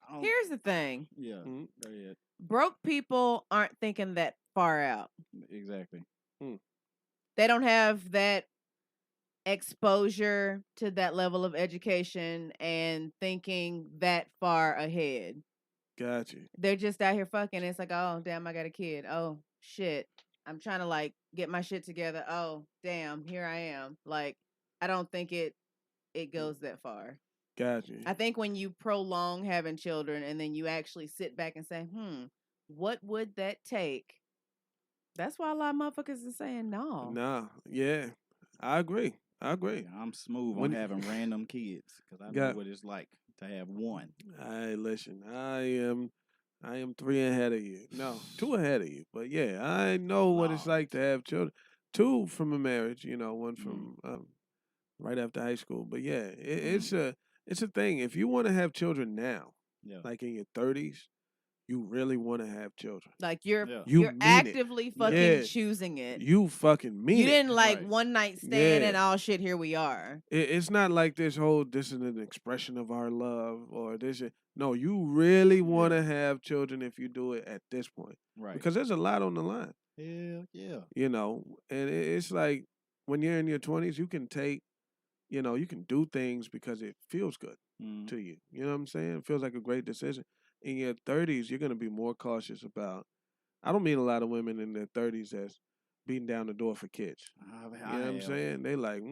I don't- Here's the thing. Yeah. Mhm. Go ahead. Broke people aren't thinking that far out. Exactly. They don't have that exposure to that level of education and thinking that far ahead. Got you. They're just out here fucking. It's like, oh, damn, I got a kid. Oh, shit. I'm trying to like get my shit together. Oh, damn, here I am. Like, I don't think it goes that far. Got you. I think when you prolong having children and then you actually sit back and say, what would that take? That's why a lot of motherfuckers are saying no. Nah, yeah, I agree. Yeah, I'm smooth When- on having random kids because I know Got- what it's like to have one. Hey, listen, I am 3 ahead of you. No, 2 ahead of you. But yeah, I know what it's Wow. like to have children. 2 from a marriage, you know, 1 Mm. from right after high school. But yeah, it's a thing. If you want to have children now, Yeah. like in your 30s, you really want to have children. Like you're Yeah. You you're mean it. actively fucking Yeah. choosing it. You fucking mean You it. didn't like Right. one night stand Yeah. and all shit. Here we are. It's not like this is an expression of our love or this. No, you really want to have children if you do it at this point. Right. Because there's a lot on the line, Hell yeah. you know, and it's like when you're in your 20s, you can take, you know, you can do things because it feels good Mm. to you. You know what I'm saying? It feels like a great decision. In your 30s, you're going to be more cautious about. I don't mean a lot of women in their 30s that's beating down the door for kids. You know what I'm saying? They like,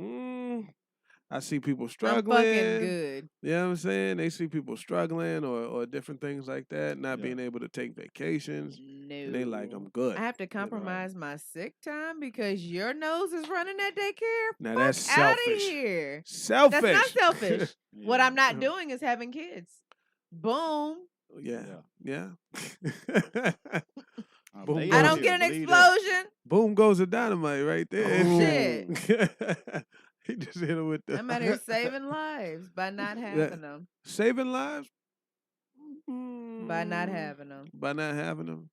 I see people struggling. I'm fucking good. You know what I'm saying? They see people struggling or different things like that, not Yeah. being able to take vacations. No. And they like, I'm good. I have to compromise my sick time because your nose is running that daycare. Now Fuck that's out of selfish. here. Selfish. That's not selfish. What I'm not Yeah. doing is having kids. Boom. Yeah. Oh, Boom they goes I Yeah, don't the- get an believe that. explosion. Boom goes the dynamite right there. Oh, shit. He just hit him with the. I'm out here saving lives by not having them. Saving lives? By not having them. By not having them?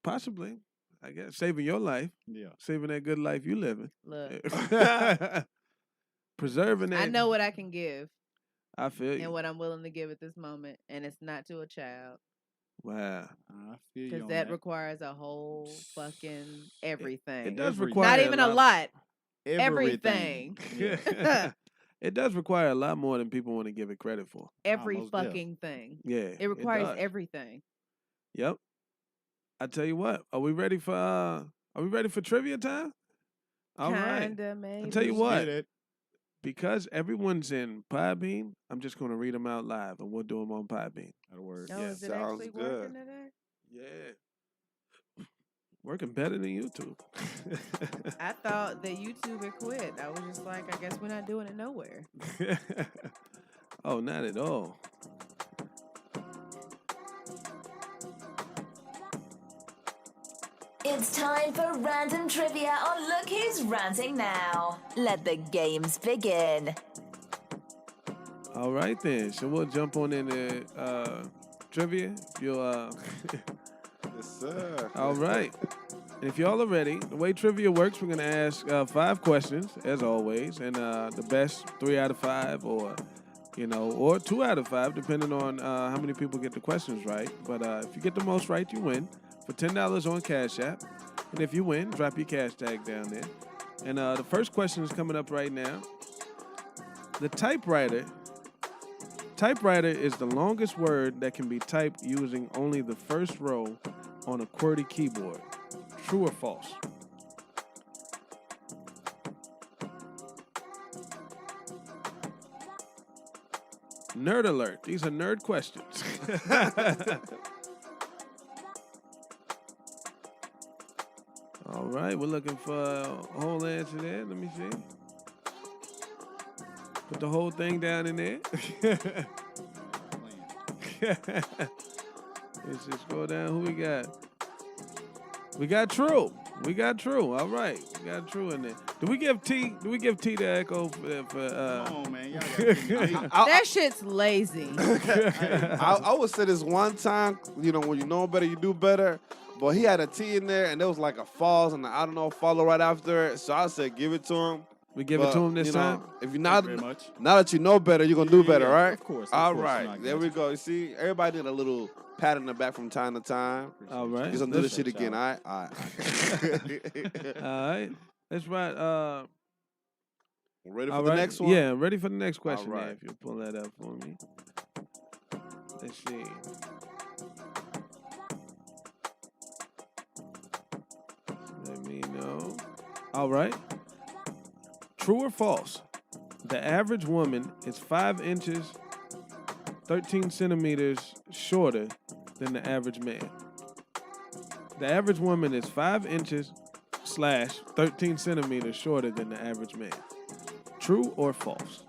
Possibly. I guess. Saving your life. Yeah. Saving that good life you living. Look, Preserving that. I know what I can give I feel you. and what I'm willing to give at this moment, and it's not to a child Wow. I feel you because on that requires a whole fucking everything. It does Everything. require Not even a lot. Everything. Yeah. It does require a lot more than people want to give it credit for. Every Almost there. fucking thing. Yeah. It requires does. everything. Yep. I tell you what. Are we ready for trivia time? All right. Kinda, maybe. I tell you what. Get it. Because everyone's in PodBean, I'm just going to read them out live, and we'll do them on PodBean. That'll work. No, Yeah, is it sounds actually good. working today? Yeah. Working better than YouTube. I thought that YouTube had quit. I was just like, I guess we're not doing it nowhere. Oh, not at all. It's time for random trivia on Look Who's Ranting Now. Let the games begin. All right then. So we'll jump on into trivia. If you'll Yes, sir. all right. And if y'all are ready, the way trivia works, we're gonna ask 5 questions as always, and the best 3 out of 5, or or 2 out of 5, depending on how many people get the questions right. But if you get the most right, you win for $10 on Cash App. And if you win, drop your cash tag down there. And the first question is coming up right now. The typewriter is the longest word that can be typed using only the first row on a QWERTY keyboard. True or false? Nerd alert. These are nerd questions. All right, we're looking for a whole answer there. Let me see. Put the whole thing down in there. Let's just go down. Who we got? We got True. All right. We got True in there. Do we give T to Echo for Come on, man. Y'all gotta give me T. That shit's lazy. I would say this one time, when you know better, you do better. But he had a T in there, and there was like a false and I don't know follow right after it. So I said, give it to him. We give it to him this time? If you're Thank not, you very much. now that you know better, you're gonna do better, Yeah, right? Of course. All No, I right, got there we you. go. You see, everybody did a little pat in the back from time to time. All right. He's gonna do this Let's- shit again. All right. All right. Let's ride. Ready for All the right. next one? Yeah, ready for the next question. right. There, if you pull that up for me. Let's see. Let me know. All right. True or false? The average woman is 5 inches, 13 centimeters shorter than the average man. The average woman is 5 inches / 13 centimeters shorter than the average man. True or false?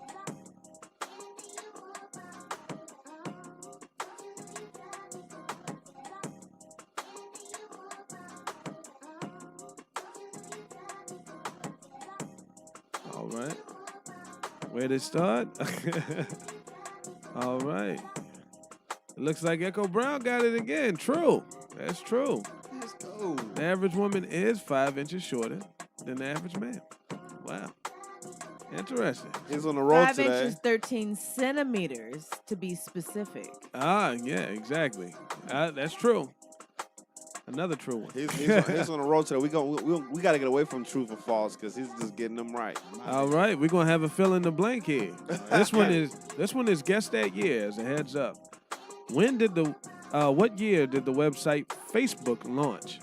All right. Where to start? All right. It looks like Echo Brown got it again. True. That's true. Let's go. The average woman is 5 inches shorter than the average man. Wow. Interesting. He's on the road 5 today. inches, 13 centimeters to be specific. Ah, yeah, exactly. That's true. Another true one. He's on the road today. We got to get away from truth or false because he's just getting them right. All right, we're gonna have a fill in the blank here. This one is guess that year as a heads up. When did what year did the website Facebook launch?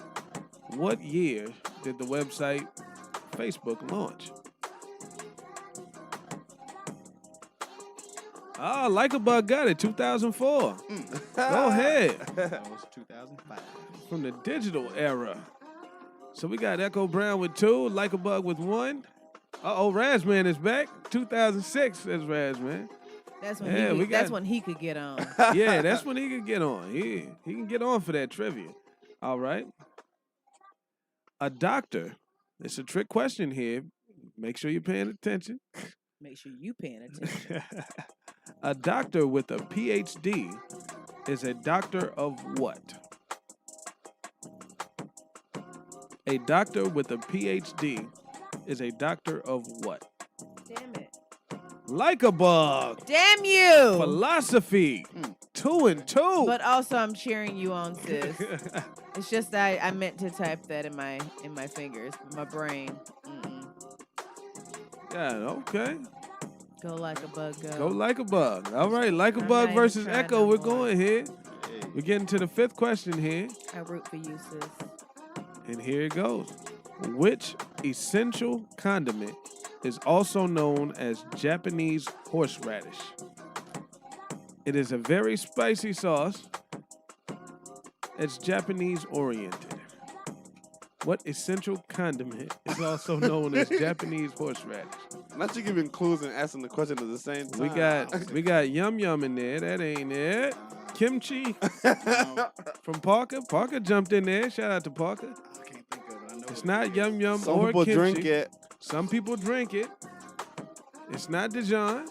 What year did the website Facebook launch? Ah, Like a Bug got it, 2004. Go ahead. That was 2005. From the digital era. So we got Echo Brown with 2, Like a Bug with 1. Uh-oh, Razman is back. 2006 says Razman. That's when Yeah, that's when he could get on. Yeah, that's when he could get on. He can get on for that trivia. All right. A doctor. It's a trick question here. Make sure you're paying attention. Make sure you paying attention. A doctor with a PhD is a doctor of what? A doctor with a PhD is a doctor of what? Damn it. Like a Bug. Damn you. Philosophy. 2 and 2. But also I'm cheering you on, sis. It's just I meant to type that in my fingers, but my brain. Yeah, okay. Go like a bug, go. Go Like a Bug. All right, Like a I'm Bug not versus even trying Echo. no We're more. going here. Hey. We're getting to the 5th question here. I root for you, sis. And here it goes. Which essential condiment is also known as Japanese horseradish? It is a very spicy sauce. It's Japanese oriented. What essential condiment is also known as Japanese horseradish? Not you giving clues and asking the question at the same time. We got yum yum in there. That ain't it. Kimchi Um, from Parker. Parker jumped in there. Shout out to Parker. I can't think It's not Yum Yum Some or people kimchi. drink it. Some people drink it. It's not Dijon.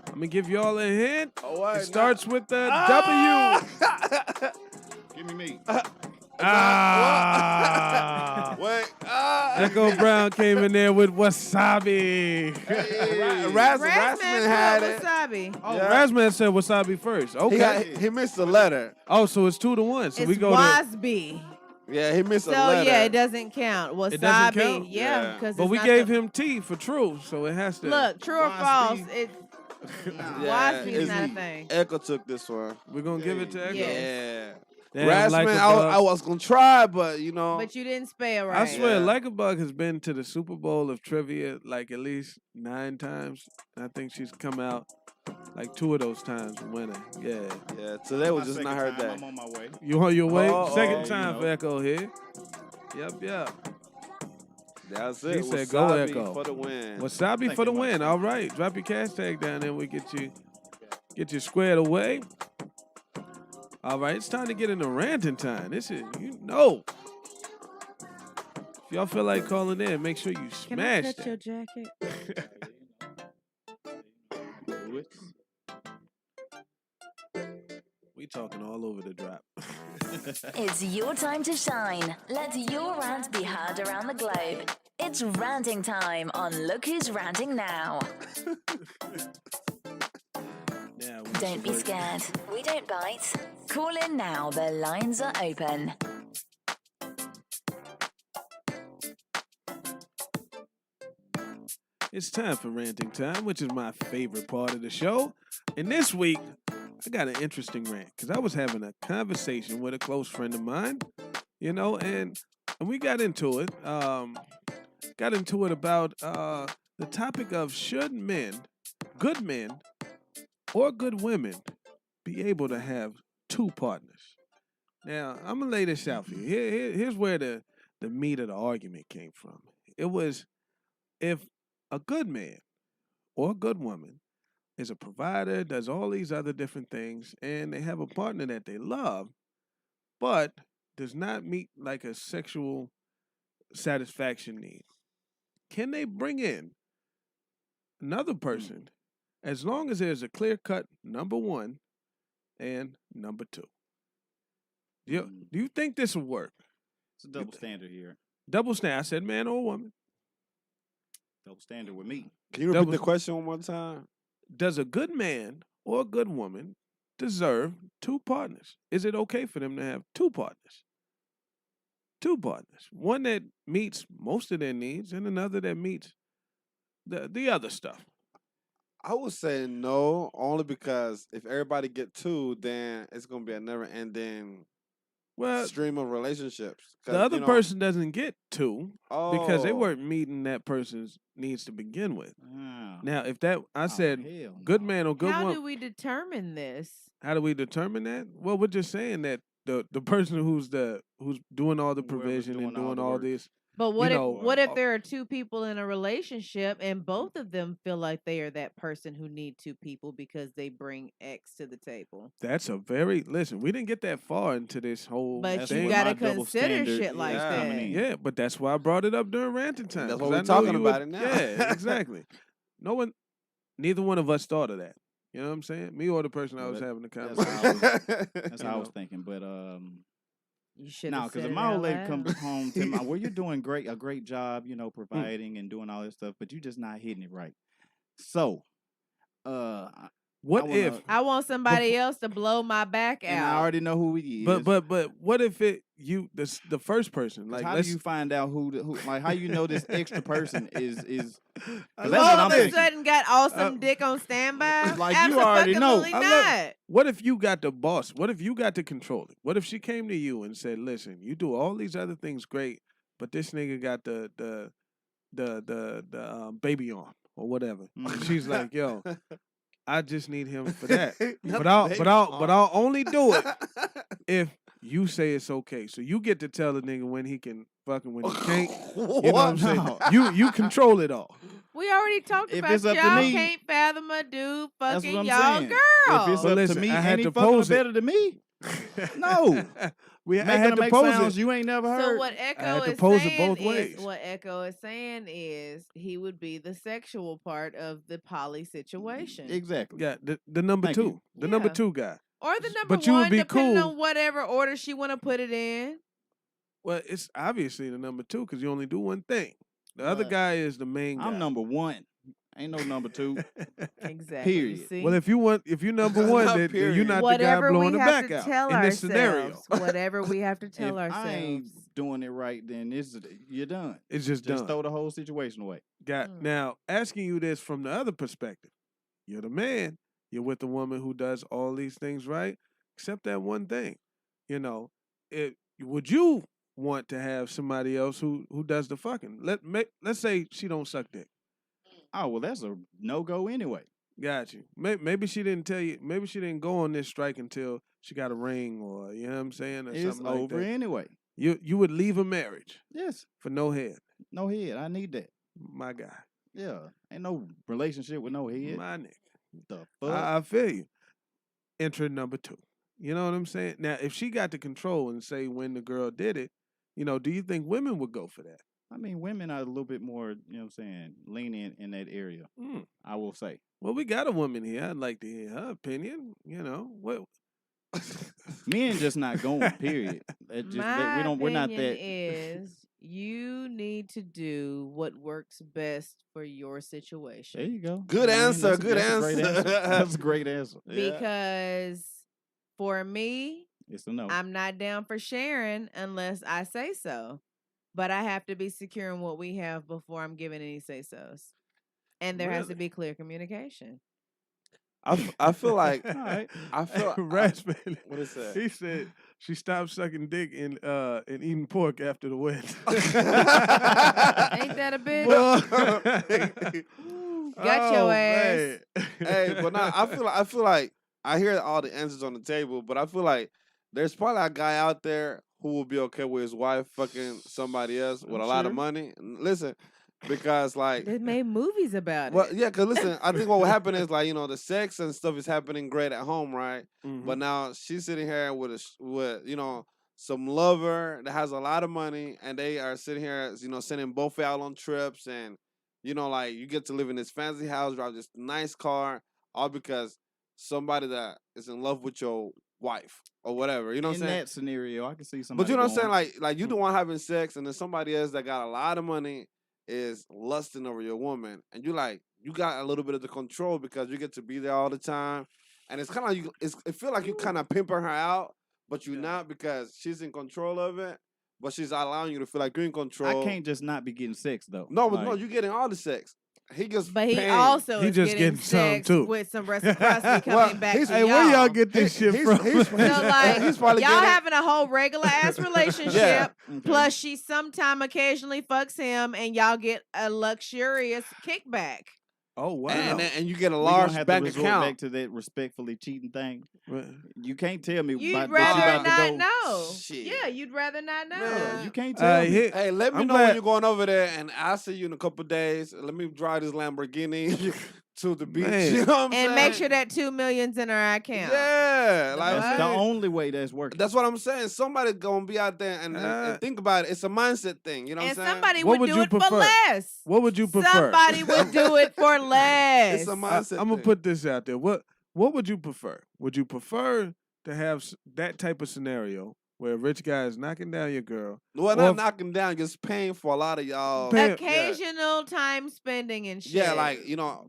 I'm gonna give y'all a hint. Oh, wait, It starts with the Ah! W. Give me meat. Ah. Wait. Echo Brown came in there with wasabi. Rasman had it. wasabi. Oh, Yeah. Rasman said wasabi first. Okay. He missed the letter. Oh, so it's 2-1. So It's we go to. wasbi. Yeah, he missed So a letter. yeah, it doesn't count. Wasabi. It doesn't count? Yeah, Yeah. because But we gave him T for true, so it has to. Look, true or Wasbi. false? It Yeah, wasbi is it's not a me. thing. Echo took this one. We're gonna give it to Echo. Yeah. Yeah. Damn, Rasman, like a I bug. was gonna try, but you know. But you didn't spell right. I swear, Yeah. Like a Bug has been to the Super Bowl of trivia like at least 9 times. I think she's come out like 2 of those times winning. Yeah. Yeah, today was just not her day. I'm on my way. You on your way? Oh, Second oh, time you for know. Echo here. Yep. That's it. He said, Wasabi "Go, Echo." for the win. Wasabi Thank for the you, win. Mike. All right. Drop your cash tag down there. We get you squared away. All right. It's time to get into ranting time. This is, If y'all feel like calling in, make sure you Can I smash touch your that. jacket? We talking all over the drop. It's your time to shine. Let your rant be heard around the globe. It's ranting time on Look Who's Ranting Now. Yeah, we Don't be should- scared. We don't bite. Call in now. The lines are open. It's time for ranting time, which is my favorite part of the show. And this week, I got an interesting rant because I was having a conversation with a close friend of mine, and we got into it. About the topic of should good men, or good women, be able to have 2 partners. Now, I'm gonna lay this out for you. Here's where the meat of the argument came from. It was if a good man or a good woman is a provider, does all these other different things, and they have a partner that they love, but does not meet like a sexual satisfaction need. Can they bring in another person as long as there's a clear-cut number 1 and number 2? Do you think this will work? It's a double standard here. Double standard. I said man or woman. Double standard with me. Can you repeat Double- the question one more time? Does a good man or a good woman deserve 2 partners? Is it okay for them to have 2 partners? 2 partners. One that meets most of their needs and another that meets the other stuff. I would say no, only because if everybody get 2, then it's gonna be a never-ending Well, stream of relationships. 'Cause, the other you know, person doesn't get 2 because they oh, weren't meeting that person's needs to begin with. Oh. Now, if that I said hell good no. man or good How woman, do we determine this? how do we determine that? Well, we're just saying that the person who's doing all the Whoever's provision and doing all doing the all work. this. But what know, what if there are 2 people in a relationship and both of them feel like they are that person who need 2 people because they bring X to the table? That's a very listen. We didn't get that far into this whole But That's you thing. where gotta my double consider standard shit like is that. coming in. Yeah, but that's why I brought it up during ranting time. That's 'cause what I we're know talking you about would- it now. Yeah, exactly. Neither one of us thought of that. You know what I'm saying? Me or the person I Well, was having the that's conversation. That's You how I was know. thinking. But You should no, have because said if it my out old lady loud. comes home to me, well, you're doing a great job, providing and doing all this stuff, but you're just not hitting it right. So, What wanna- if? I want somebody else to blow my back and I out. already know who he is. But what if the first person 'cause like how do you find out who like how you know this extra person is? I that's love what All I'm of a thinking. sudden got awesome dick on standby? Like, you already know. Absolutely I love- not. What if you got the boss? What if you got to control it? What if she came to you and said, "Listen, you do all these other things great, but this nigga got the baby arm or whatever." Mhm. She's like, "Yo, I just need him for that, Not but the I'll only do it if you say it's okay." So you get to tell the nigga when he can fucking when he can't. You know what I'm saying? No. You control it all. We already talked If about it's up to y'all me, can't fathom a dude That's fucking what I'm y'all saying. girl. If it's But up listen, to me, I had and he to fucking pose it. better than me. No. I Making had them to make pose sounds it. you ain't never So heard. what had Echo to is pose it saying both is ways. what Echo is saying is he would be the sexual part of the poly situation. Exactly. Yeah, the number Thank two, you. the number Yeah. two guy. Or the number But you would one, be depending cool. on whatever order she want to put it in. Well, it's obviously the number two because you only do one thing. The other But guy is the main guy. I'm number one. Ain't no number two. Exactly. You Period. see? Well, if you're number one, Not then you're period. not the guy whatever blowing we the have back to out tell in this scenario. ourselves, whatever we have to If tell I ain't ourselves. doing it right, then you're done. It's just Just done. throw the whole situation away. Now, asking you this from the other perspective, you're the man. You're with a woman who does all these things right, except that one thing. You know, would you want to have somebody else who does the fucking? Let's say she don't suck dick. Oh, well, that's a no-go anyway. Got you. Maybe she didn't tell you. Maybe she didn't go on this strike until she got a ring, or you know what I'm saying, or It's something like over that. anyway. You would leave a marriage Yes. for no head. No head. I need that. My guy. Yeah. Ain't no relationship with no head. My nigga. The fuck? I feel you. Enter number two. You know what I'm saying? Now, if she got the control and say when the girl did it, do you think women would go for that? I mean, women are a little bit more, you know what I'm saying, lenient in that area, I will say. Well, we got a woman here. I'd like to hear her opinion. What? Men just not going, period. My we're not opinion that. is you need to do what works best for your There situation. you go. Good answer. That's Good a great answer. That's a great answer. Because for me, It's a no. I'm not down for sharing unless I say so. But I have to be secure in what we have before I'm giving any say-sos. And there has to Really? be clear communication. I feel like All right. I feel Raspberry. what is that? He said she stopped sucking dick and eating pork after the wedding. Ain't that a bitch? Got your ass. Hey, but now I feel like I hear all the answers on the table, but I feel like there's probably a guy out there who will be okay with his wife fucking somebody else with I'm a lot of sure. money. Listen, because like They made movies about well, it. yeah, because listen, I think what will happen is like the sex and stuff is happening great at home, right? Mhm. But now she's sitting here with some lover that has a lot of money, and they are sitting here, sending both out on trips, and like you get to live in this fancy house, drive this nice car, all because somebody that is in love with your wife or whatever. You know what In I'm saying? that scenario, I can see somebody. But you know what I'm saying? going, Like you the one having sex, and then somebody else that got a lot of money is lusting over your woman, and you got a little bit of the control because you get to be there all the time, and it's kind of it feel like you kind of pimping her out, but you're not because she's in control of it, but she's allowing you to feel like you're in control. I can't just not be getting sex though. No, but no, Like, you're getting all the sex. He just But he paying. also He is just getting getting some, sex too. with some reciprocity coming Well, back he's- to Hey, y'all. where y'all get this shit He's- from? he's- So like he's probably y'all getting- having a whole regular ass relationship. Yeah. okay. Plus she sometime occasionally fucks him and y'all get a luxurious kickback. Oh wow! and you get a we large gonna have bank to resort account. back to that respectfully cheating thing. Well, You can't tell me You'd about, that rather you about not to go. know. Shit. Yeah, you'd rather not know. Man. You can't tell me. Hey, let me I'm know when glad- you're going over there, and I'll see you in a couple days. Let me drive this Lamborghini to the beach. Man. You know what I'm saying? And make sure that $2 million's in our account. Yeah, like That's I'm the saying. only way that's working. That's what I'm saying. Somebody's gonna be out there and think about it. It's a mindset thing. You know what And I'm saying? somebody What would would do you it for prefer? less. what would you prefer? Somebody would do it for less. It's a mindset. I'm gonna thing. put this out there. What would you prefer? Would you prefer to have that type of scenario where a rich guy is knocking down your girl? Well, or not if- knocking down, just paying for a lot of y'all. Pay- Occasional time spending and shit. Yeah, like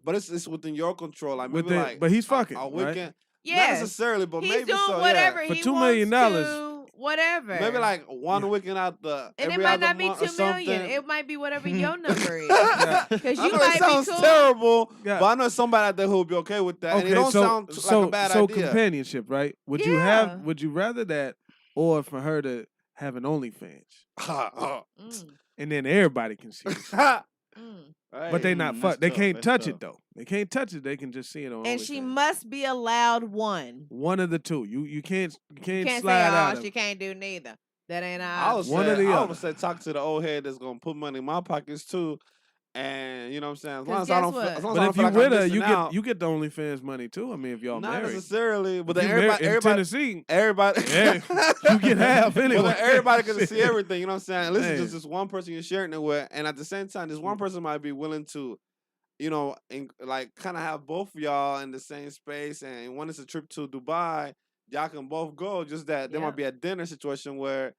but it's within your control. Like maybe Within- like but he's fucking, a right? weekend. Not Yes. necessarily, but He's maybe doing so. whatever Yeah. For he $2 wants million, to, whatever. Maybe like one weekend out the and it every might other not be month or 2 million. something. It might be whatever your number is. Yeah. Because I you know might it sounds be cool. terrible, Yeah. but I know somebody out there who'll be okay with that. And it don't sound like a bad so idea. companionship, right? Would you Yeah. would you rather that, or for her to have an OnlyFans Mm, and then everybody can see it? mm. But they not that's fuck. They tough. can't That's touch tough. it though. They can't touch it. They can just see it on. And she OnlyFans. must be allowed one. One of the two. You can't You can't slide say, out. oh, of she it. can't do neither. That ain't I our would One or say, the I other. would say talk to the old head that's gonna put money in my pockets too, And you know what I'm saying? As 'Cause long as I guess don't, what? as long as I But don't if feel you like with I'm her, missing out, you get the OnlyFans money too. I mean, if y'all not married. necessarily, but If then you married in everybody, Tennessee, everybody, yeah, you get half anyway. Well, then everybody can Shit. see everything. You know what I'm saying? At least it's Man. just this one person you're sharing it with, and at the same time, this one person might be willing to, you know, like kind of have both of y'all in the same space. And when it's a trip to Dubai, y'all can both go. Just that there Yeah. might be a dinner situation where,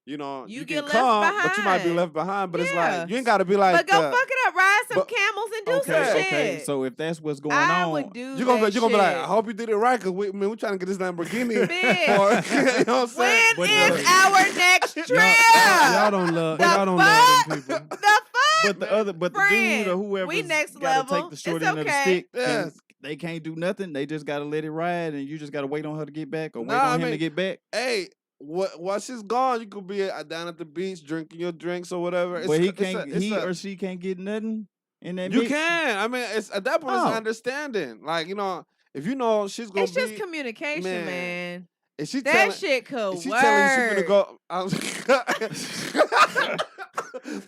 you know, You you get can left come, but you might be behind. left behind. But it's Yeah. like you ain't got to be like. But go fuck it up, ride some but- camels and do Okay, some okay. shit. So if that's what's going I on, would do You're gonna that be like, I shit. hope you did it right, cause we're trying to get this Lamborghini. Bitch. For, you know what I'm saying? When But is the- our next trip? Y'all don't love. The Y'all don't love them people. The fuck? but the dude Friend, or we whoever's next gotta level. take the short It's end of the okay. stick. Yes. They can't do nothing. They just gotta let it ride, and you just gotta wait on her to get back, or wait Nah, on I him to mean, get back. Hey, while she's gone, you could be down at the beach drinking your drinks or whatever. But he It's a- can't. it's he a- or she can't get nothing in that. You mix. can. I mean, it's at that point it's Oh. an understanding. Like, you know, if you know she's gonna It's just be, communication, man. man. if she That telling, shit could if she work. telling you she finna go,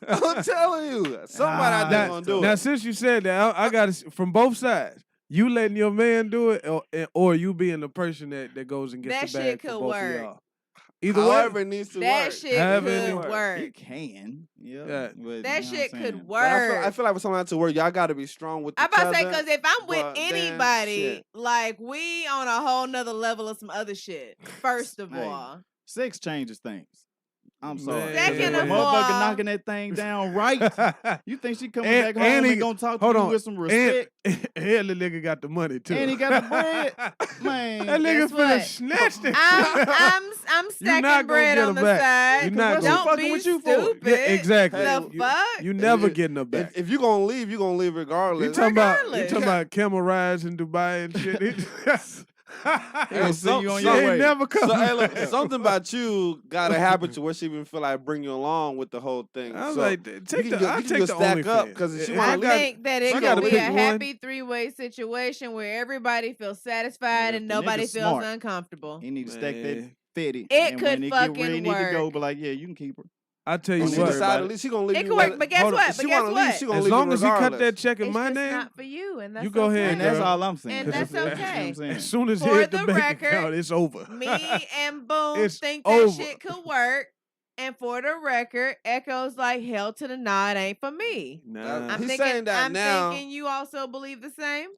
I'm telling you, somebody out there Now, gonna do now it. since you said that, I got to from both sides. You letting your man do it, or you being the person that goes and gets That the bag shit for could both work. of y'all. Either However way, it needs to That work. shit However it could needs- work. It can. Yeah. Yeah. But, That you know shit what I'm could saying? But I work. feel like for something to work, y'all got to be strong with I'm each about to say, other. because if I'm with but then, anybody, shit. like, we on a whole nother level of some other shit. First of Hey. all. Sex changes things. I'm sorry. Man. 'Cause if Second a of motherfucker all- knocking that thing down right, you think she coming And- back home and and, he- gonna talk to hold you on. with some respect? And the nigga got the money too. And he got the bread. Man, That nigga Guess finna what? snatch that. I'm You stacking not gonna bread get on her the back. side. You not what's gonna- he Don't fucking be with you for? stupid. Yeah, exactly. The You- fuck? You never you- getting her back. If you gonna leave, you gonna leave regardless. You talking about Regardless. camel rides in Dubai and shit. He gonna send you on She your ain't way. never come. So hey, look, something about you gotta happen to where she even feel like bring you along with the whole thing. I was so like, you take can the. just- I you can take just the stack up, OnlyFans. 'cause if she If wanna I leave- think that it I gotta could be a pick one. happy three-way situation where everybody feels satisfied if and the nobody nigga's feels smart, uncomfortable. He need to stack that Man. fetty. It and could when it fucking get ready, need to go. work. But like, yeah, you can keep her. I tell you Don't When she worry what, decide to about it. leave, she gonna leave It you could work, with- but guess Hold on. what? If But she guess wanna what? leave, she gonna as leave long you as he cut regardless. that check in It's my just name, not for you, and that's you go ahead, And that's girl. all I'm saying. And that's You know what okay. I'm saying? as soon as he For hit the the bank record, account, it's over. Me and Boom It's think that over. shit could work. And for the record, Echo's like, hell to the nah, it ain't for me. Nah. He's saying that I'm now. thinking you also believe the same.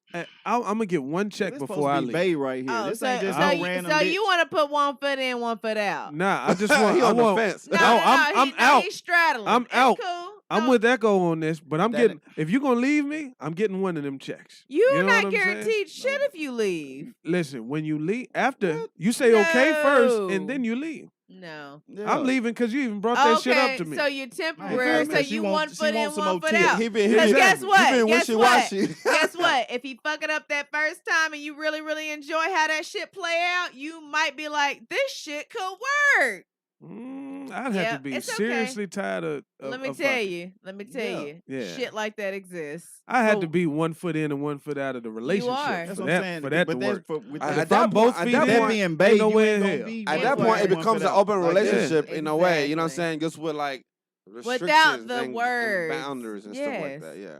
I'm gonna get one check This before I supposed to be leave. Bay right here. Oh, This so, ain't just so, no you, random so bitch. you want to put one foot in, one foot out? Nah, I just want. He I on the want. fence. No, I'm out. He's straddling. I'm It's out. Cool. I'm No, with Echo on this, but I'm That getting. If you're gonna leave me, I'm getting one of them checks. You're You know not what I'm saying? guaranteed shit if you leave. Listen, when you leave, after you say okay first, and then you leave. No. Yeah. I'm leaving because you even brought that shit up to me. So you're Man, temporary. man, So she you want- one she foot in, wants some one more foot tip. out. He been Because he guess been, what? He been Guess what? wishy-washy. Guess what? If he fuck it up that first time and you really, really enjoy how that shit play out, you might be like, this shit could work. I'd have to Yep, be it's okay. seriously tired of. Let me of tell fucking. you. Let me tell you. Yeah. Shit like that exists. I had But to be 1 foot in and 1 foot out of the relationship are. That's for what that I'm saying. for that but to that's work. for, with At the, If that I'm both point- feet at that in, point- being ain't Bay, no you way ain't in gonna hell. be At one that foot point, in, it one becomes foot an out. open Like, relationship in a way. You know what I'm Exactly. saying? Just with like Without restrictions the and words. boundaries and stuff like Yes. that. Yeah.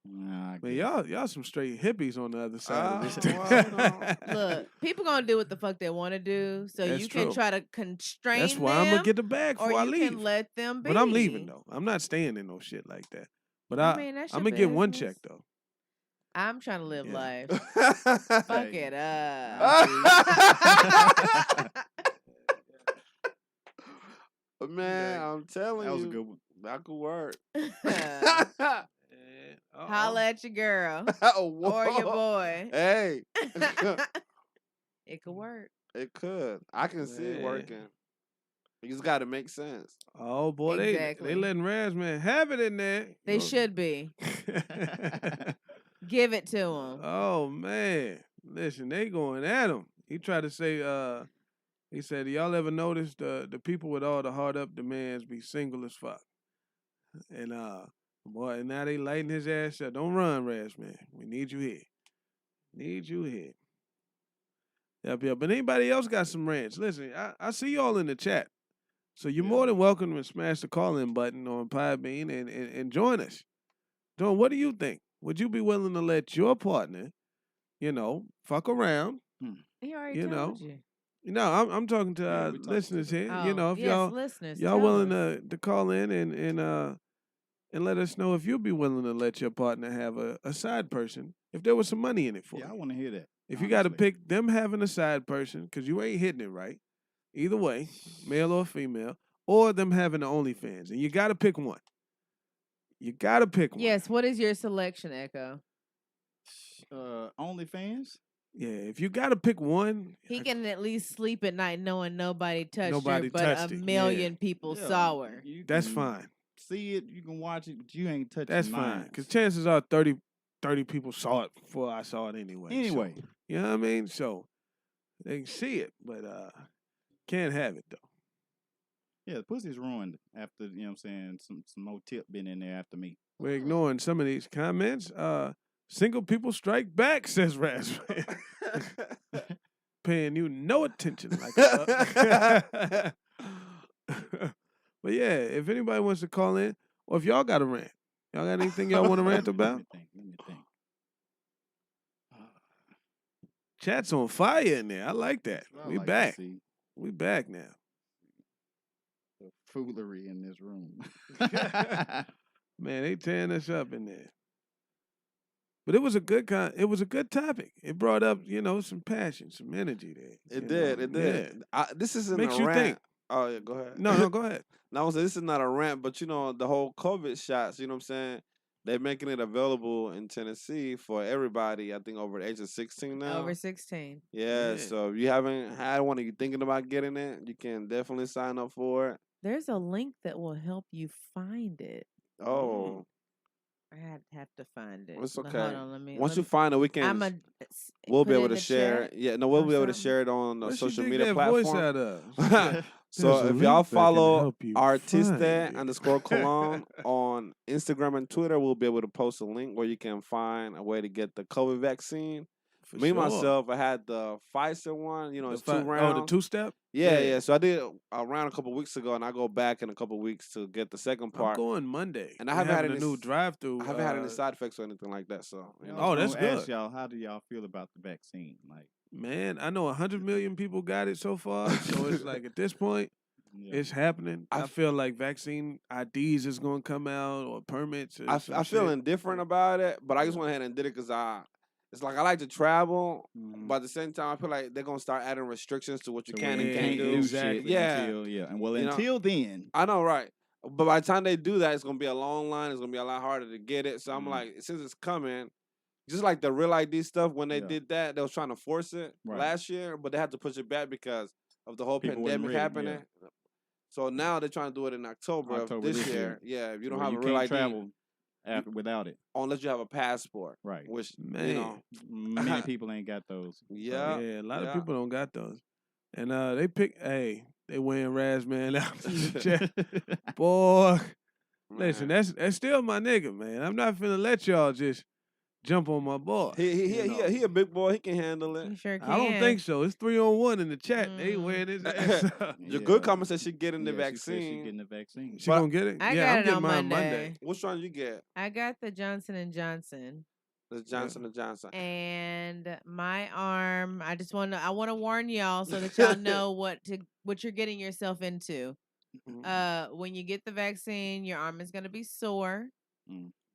Nah, I But get y'all some straight hippies on the other side of this. well, you know. Look, people gonna do what the fuck they want to do. So That's you can true. try to constrain That's why I'm them, gonna get the bag or before I you leave. can let them be. But I'm leaving though. I'm not staying in no shit like that. But I mean, that's I'm your gonna get one business. check though. I'm trying to live Yeah. life. Fuck Hey. it up. Man, I'm telling That was a you, good one. that could work. Holla at your girl Whoa. or your boy. Hey, It could work. it could. I can see it Man. working. You just got to make sense. Oh boy, Exactly. they letting Razman have it in there. They You know? should be. Give it to them. Oh man, listen, they going at him. He tried to say, he said, y'all ever noticed the people with all the hard up demands be single as fuck? And boy, and now they lighting his ass up. Don't run, Razman. We need you here. Need you here. Yep. But anybody else got some rants? Listen, I see y'all in the chat. So you're more than welcome to smash the call-in button on PodBean and join us. John, what do you think? Would you be willing to let your partner, fuck around? He already You know, told you. I'm talking to Yeah, our we talking to listeners them. here. Oh, If yes, listeners, y'all tell willing us. to call in and let us know if you'd be willing to let your partner have a side person if there was some money in it for Yeah, I you. want to hear that. If you got to honestly. pick them having a side person because you ain't hitting it right, either way, male or female, or them having the OnlyFans, and you got to pick one. You got to pick one. Yes, what is your selection, Echo? OnlyFans. Yeah, if you got to pick one, He can at least sleep at night knowing nobody touched Nobody her, but touched a it, yeah. million people Yeah, saw her. you that's can fine. See it, you can watch it, but you ain't touching That's mine. fine. Because chances are 30 people saw it before I saw it anyway. Anyway. So, you know what I mean? So they can see it, but can't have it though. Yeah, the pussy's ruined after, you know what I'm saying, some more tip been in there after me. We're ignoring some of these comments. Single people strike back, says Raspberry. Paying you no attention. But yeah, if anybody wants to call in, or if y'all got a rant, y'all got anything y'all want to rant about? Let me think. Chat's on fire in there. I like that. I We like to back. see We back now. the foolery in this room. Man, they tearing us up in there. But it was a good topic. It brought up, some passion, some energy there. It did. It did. This isn't Makes a you rant. think. Oh yeah, go ahead. No, go ahead. No, I was saying this is not a rant, but the whole COVID shots. You know what I'm saying? They're making it available in Tennessee for everybody. I think over the age of 16 now. Over 16. Yeah. Yeah. So if you haven't had one, and you're thinking about getting it, you can definitely sign up for it. There's a link that will help you find it. Oh, I have to find it. it's Hold okay. on, let me. Once you find it, we can. We'll put be it able in to the share. chat Yeah, no, we'll or be able to something. share it on the What's social she media that platform. voice out of? So There's a if y'all link that can follow help you Artiste find it. _Cologne on Instagram and Twitter, we'll be able to post a link where you can find a way to get the COVID vaccine. For Me sure. myself, I had the Pfizer one. It's 2 rounds. the 2-step? Yeah. So I did a round a couple weeks ago, and I go back in a couple weeks to get the second I'm part. going Monday. And I We're haven't had having any a new drive-through. I haven't had any side effects or anything like that. So Oh, that's Ask good. y'all, how do y'all feel about the vaccine? Like, Man, I know 100 million people got it so far. So it's like at this point, it's happening. I feel like vaccine IDs is going to come out or permits. Or I feel indifferent about it, but I just went ahead and did it because it's like I like to travel, but at the same time, I feel like they're gonna start adding restrictions to what you can and can't do. Exactly. Until then, I know, right? But by the time they do that, it's gonna be a long line. It's gonna be a lot harder to get it. So I'm like, since it's coming, just like the real ID stuff, when they did that, they was trying to force it last year, but they had to push it back because of the whole People wasn't pandemic ready, happening. So now they're trying to do it in October of this year. Yeah, if you don't have a real ID, travel without it, unless you have a passport, right? Which Man. Many people ain't got those. Yeah, a lot of people don't got those. And they wearing Razman out to the chat. Boy, listen, that's still my nigga, man. I'm not finna let y'all just jump on my boy. He a big boy. He can handle it. You sure can. I don't think so. It's 3-on-1 in the chat. They wearing his ass out. Your good comment said she getting the She vaccine. getting the vaccine. She gonna get it? I yeah, got I'm it getting on mine Monday. Which one you get? I got the Johnson & Johnson. The Johnson & Johnson. And my arm, I want to warn y'all so that y'all know what you're getting yourself into. When you get the vaccine, your arm is going to be sore.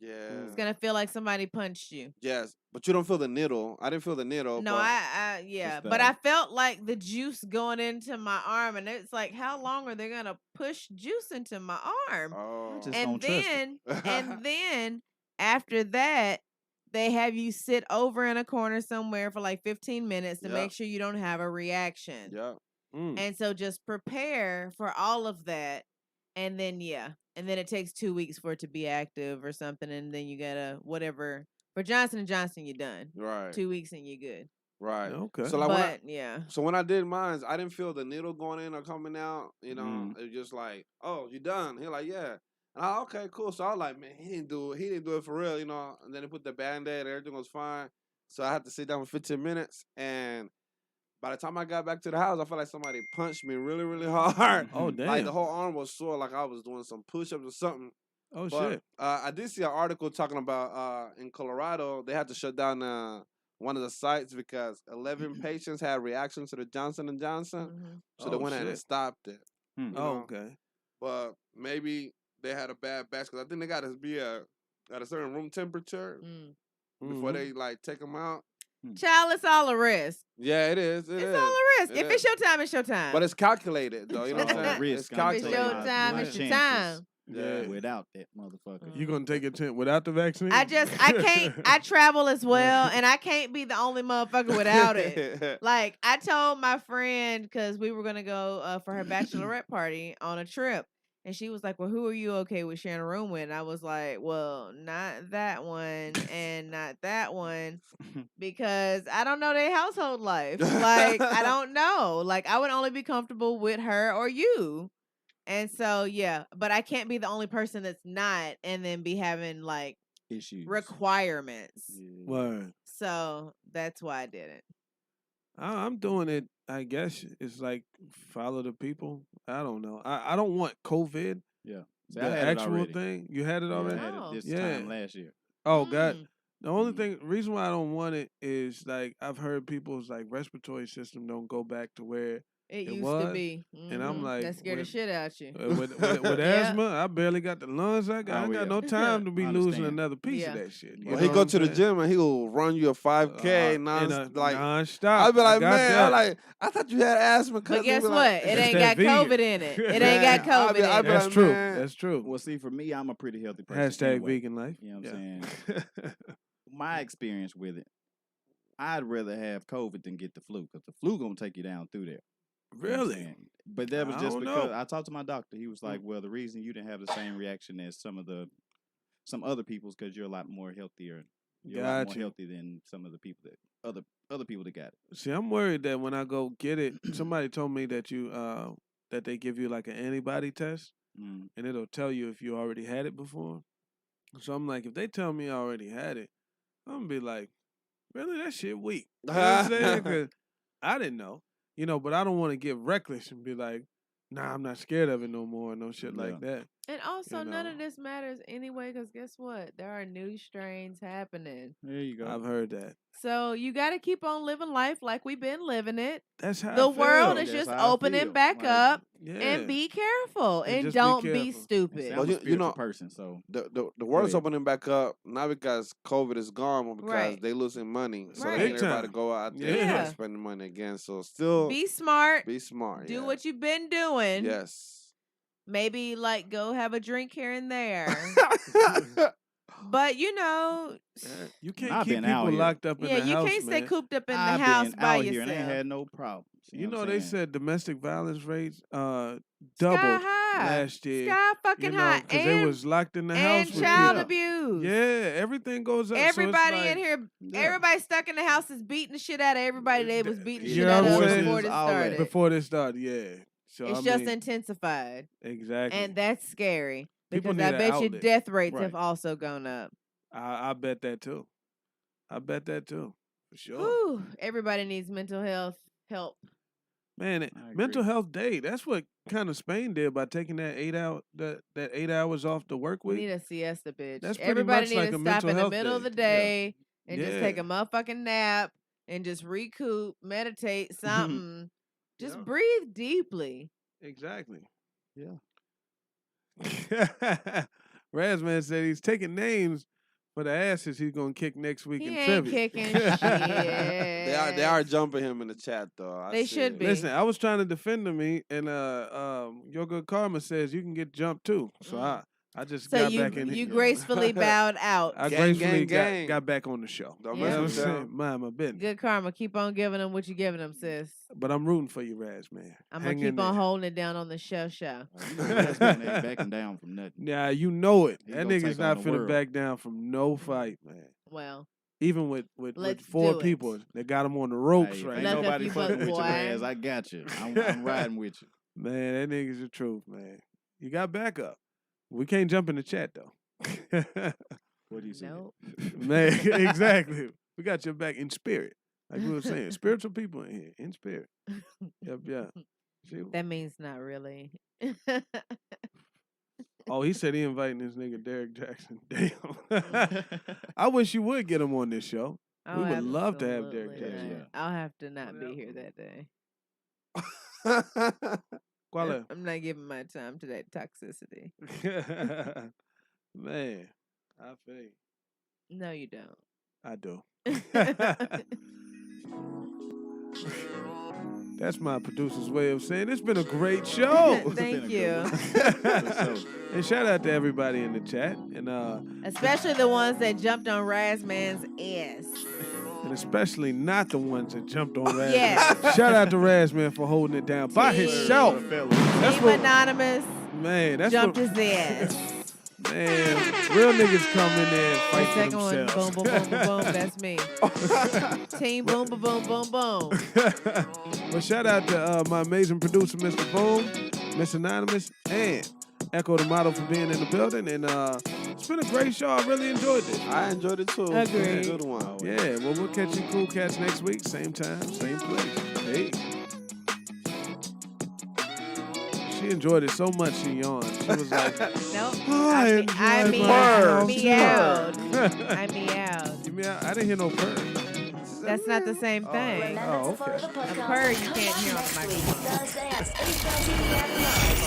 Yeah. It's going to feel like somebody punched you. Yes, but you don't feel the needle. I didn't feel the needle. No, but I felt like the juice going into my arm, and it's like, how long are they going to push juice into my arm? Oh. And then after that, they have you sit over in a corner somewhere for like 15 minutes to make sure you don't have a reaction. Yeah. And so just prepare for all of that. And then, and then it takes 2 weeks for it to be active or something. And then you gotta, whatever. For Johnson & Johnson, you're done. Right. 2 weeks and you're good. Right. Okay. So like So when I did mine, I didn't feel the needle going in or coming out. It was just like, oh, you done? He like, yeah. And okay, cool. So I was like, man, he didn't do it for real, And then they put the Band-Aid, everything was fine. So I had to sit down for 15 minutes, and by the time I got back to the house, I felt like somebody punched me really, really hard. Oh, damn. Like the whole arm was sore, like I was doing some push-ups or something. Oh But shit. I did see an article talking about in Colorado they had to shut down one of the sites because 11 patients had reactions to the Johnson and Johnson, Mm-hmm. so they Oh, went ahead and shit. stopped it. Hmm. You Oh, know? okay. But maybe they had a bad batch because I think they got to be at a certain room temperature Mm. before Mhm. they like take them out. Child, it's all a risk. Yeah, it is. It's all a risk. It If is. it's your time, it's your time. But it's calculated though. You know It's what I'm all saying? risk. It's I'm if it's taking calculated. your my- time, my it's your chances. time. Yeah. Without that motherfucker. You gonna take your tent without the vaccine? I can't. I travel as well, and I can't be the only motherfucker without it. Like I told my friend because we were gonna go for her bachelorette party on a trip, and she was like, "Well, who are you okay with sharing a room with?" And I was like, "Well, not that one, and not that one, because I don't know their household life. Like I don't know. Like I would only be comfortable with her or you." And so, yeah, but I can't be the only person that's not and then be having like Issues. requirements. Yeah. Word. So that's why I didn't. I'm doing it. I guess it's like follow the people. I don't know. I don't want COVID. Yeah. See, The I had it actual already. thing. You had it Yeah, I already. had it Oh. this Yeah. time last year. Oh God. Mm. The only Mhm. reason why I don't want it is like I've heard people's like respiratory system don't go back to where It it used was, to be. and I'm Mhm. like, That scared the with- shit out you. with Yeah. asthma, I barely got the lungs I got. I Oh, ain't got yeah. no time to be I losing understand. another piece Yeah. of that shit. You Well, Well, he know go what to I'm the saying? gym and he will run you a 5K In a like non-stop. I'd be I like, got man, that. I thought you had asthma. But cousin." guess Be what? like- It It's ain't that got COVID vegan. in it. It ain't Man, got I COVID be in like, it. That's true. man. That's true. Well, see, for me, I'm a pretty healthy person. Hashtag anyway. vegan life. You know what Yeah. I'm saying? My experience with it, I'd rather have COVID than get the flu because the flu gonna take you down through there. You know what I'm Really? saying? But that was I just don't because know. I talked to my doctor. He was like, "Well, the reason you didn't have the same reaction as some other people's because you're a lot more healthier. You're a lot more Got you. healthy than some of the people that other people that got it." See, I'm worried that when I go get it, somebody told me that that they give you like an antibody test Mm. and it'll tell you if you already had it before. So I'm like, if they tell me I already had it, I'm gonna be like, really, that shit weak. You know what I'm saying? 'Cause I didn't know, but I don't want to get reckless and be like, nah, I'm not scared of it no more, no shit Yeah. like that. And also, You none know. of this matters anyway, because guess what? There are new strains happening. There you go. I've heard that. So you got to keep on living life like we've been living it. That's how The I world feel. is That's just how I opening feel. back Like, up. Yeah. And be careful. And And just be don't be careful. And see, stupid. I'm Well, a you spiritual know- person, so the world's ahead. opening back up not because COVID is gone, but because Right. they losing money. So Right. they need Big everybody to time. go out there and Yeah. start spending money again. So still Be smart. be smart. Do yeah. what you've been doing. Yes. Maybe like go have a drink here and there. But You can't I've keep been out people here. locked up in yeah, the you house, can't stay man. cooped up in the I've house been by out yourself. here and ain't had no problems. You what know, I'm they saying? said domestic violence rates Sky doubled high. last year. Sky fucking high. Because they And, was locked in the and house with child people. abuse. Yeah, everything goes up. Everybody so it's in here, Yeah. everybody stuck in the house is beating the shit out of everybody they was beating the You shit know out what I'm of saying? before this All that. started. before this started. Yeah, so It's I just mean, intensified. exactly. And that's scary. People Because I need an bet your outlet. death rates have Right. also gone up. I bet that too. I bet that too, for sure. Whew, everybody needs mental health help. Man, I mental agree. health day. That's what kind of Spain did by taking that 8 hour that 8 hours off the work We week. need a siesta, bitch. That's pretty Everybody much need like to a stop mental in the health middle of day. the day and just take Yeah. a motherfucking nap and just recoup, meditate, something. Just Yeah. breathe deeply. Exactly. Yeah. Razman said he's taking names for the asses he's gonna kick next week He in ain't trivia. kicking shit. They are jumping him in the chat though. I They see should it. be. Listen, I was trying to defend him, and Your Good Karma says you can get jumped too. So I just So got you back in you here. gracefully bowed out. I Gang, gracefully gang, gang. got back on the show. Don't You mess know with what I'm them. saying? Mind my business. Good karma. Keep on giving them what you giving them, sis. But I'm rooting for you, Raz, man. I'm Hang gonna in keep on there. holding it down on the show. You know, Razman ain't backing down from nothing. Yeah, you know it. He That gonna nigga's take on not the finna world. back down from no fight, man. Well, Even with Let's 4 do it. people, they got him on the ropes Hey, right ain't Look now. up nobody you fucking fuck with you, boy. Raz. I got you. I'm riding with you. Man, that nigga's the truth, man. You got backup. We can't jump in the chat though. What do you say? nope. Man, exactly. We got your back in spirit. Like we were saying, spiritual people in here, in spirit. Yep, yeah. See? That means not really. Oh, he said he inviting this nigga Derek Jackson. Damn. I wish you would get him on this show. We would love to have Derek absolutely Jackson. not. I'll have to not be here that day. ¿Cuál es? I'm not giving my time to that toxicity. Man, I feel you. No, you don't. I do. That's my producer's way of saying it's been a great show. Thank you. And shout out to everybody in the chat. And Especially the ones that jumped on Razman's ass. and especially not the ones that jumped on Razman. Yes. Shout out to Razman for holding it down by himself. That's Team what, Anonymous man, that's jumped what, his ass. man, real niggas come in there and The fight for second one, themselves. boom, boom, boom, boom, boom. That's me. Team boom, boom, boom, boom, boom. Well, shout out to my amazing producer, Mr. Boom, Miss Anonymous, and Ecko the Model for being in the building. And it's been a great show. I really enjoyed it. I enjoyed it too. Agreed. It's a good one. Yeah, well, we'll catch you cool cats next week. Same time, same place. Hey. She enjoyed it so much she yawned. She was like, Nope. I I enjoyed meowed. myself too. I meowed. You mean, I didn't hear no purr. That's not the same thing. Remember to follow okay. the podcast. A purr you Come can't back hear on the next week, microphone. Thursday at 8:30 p.m. live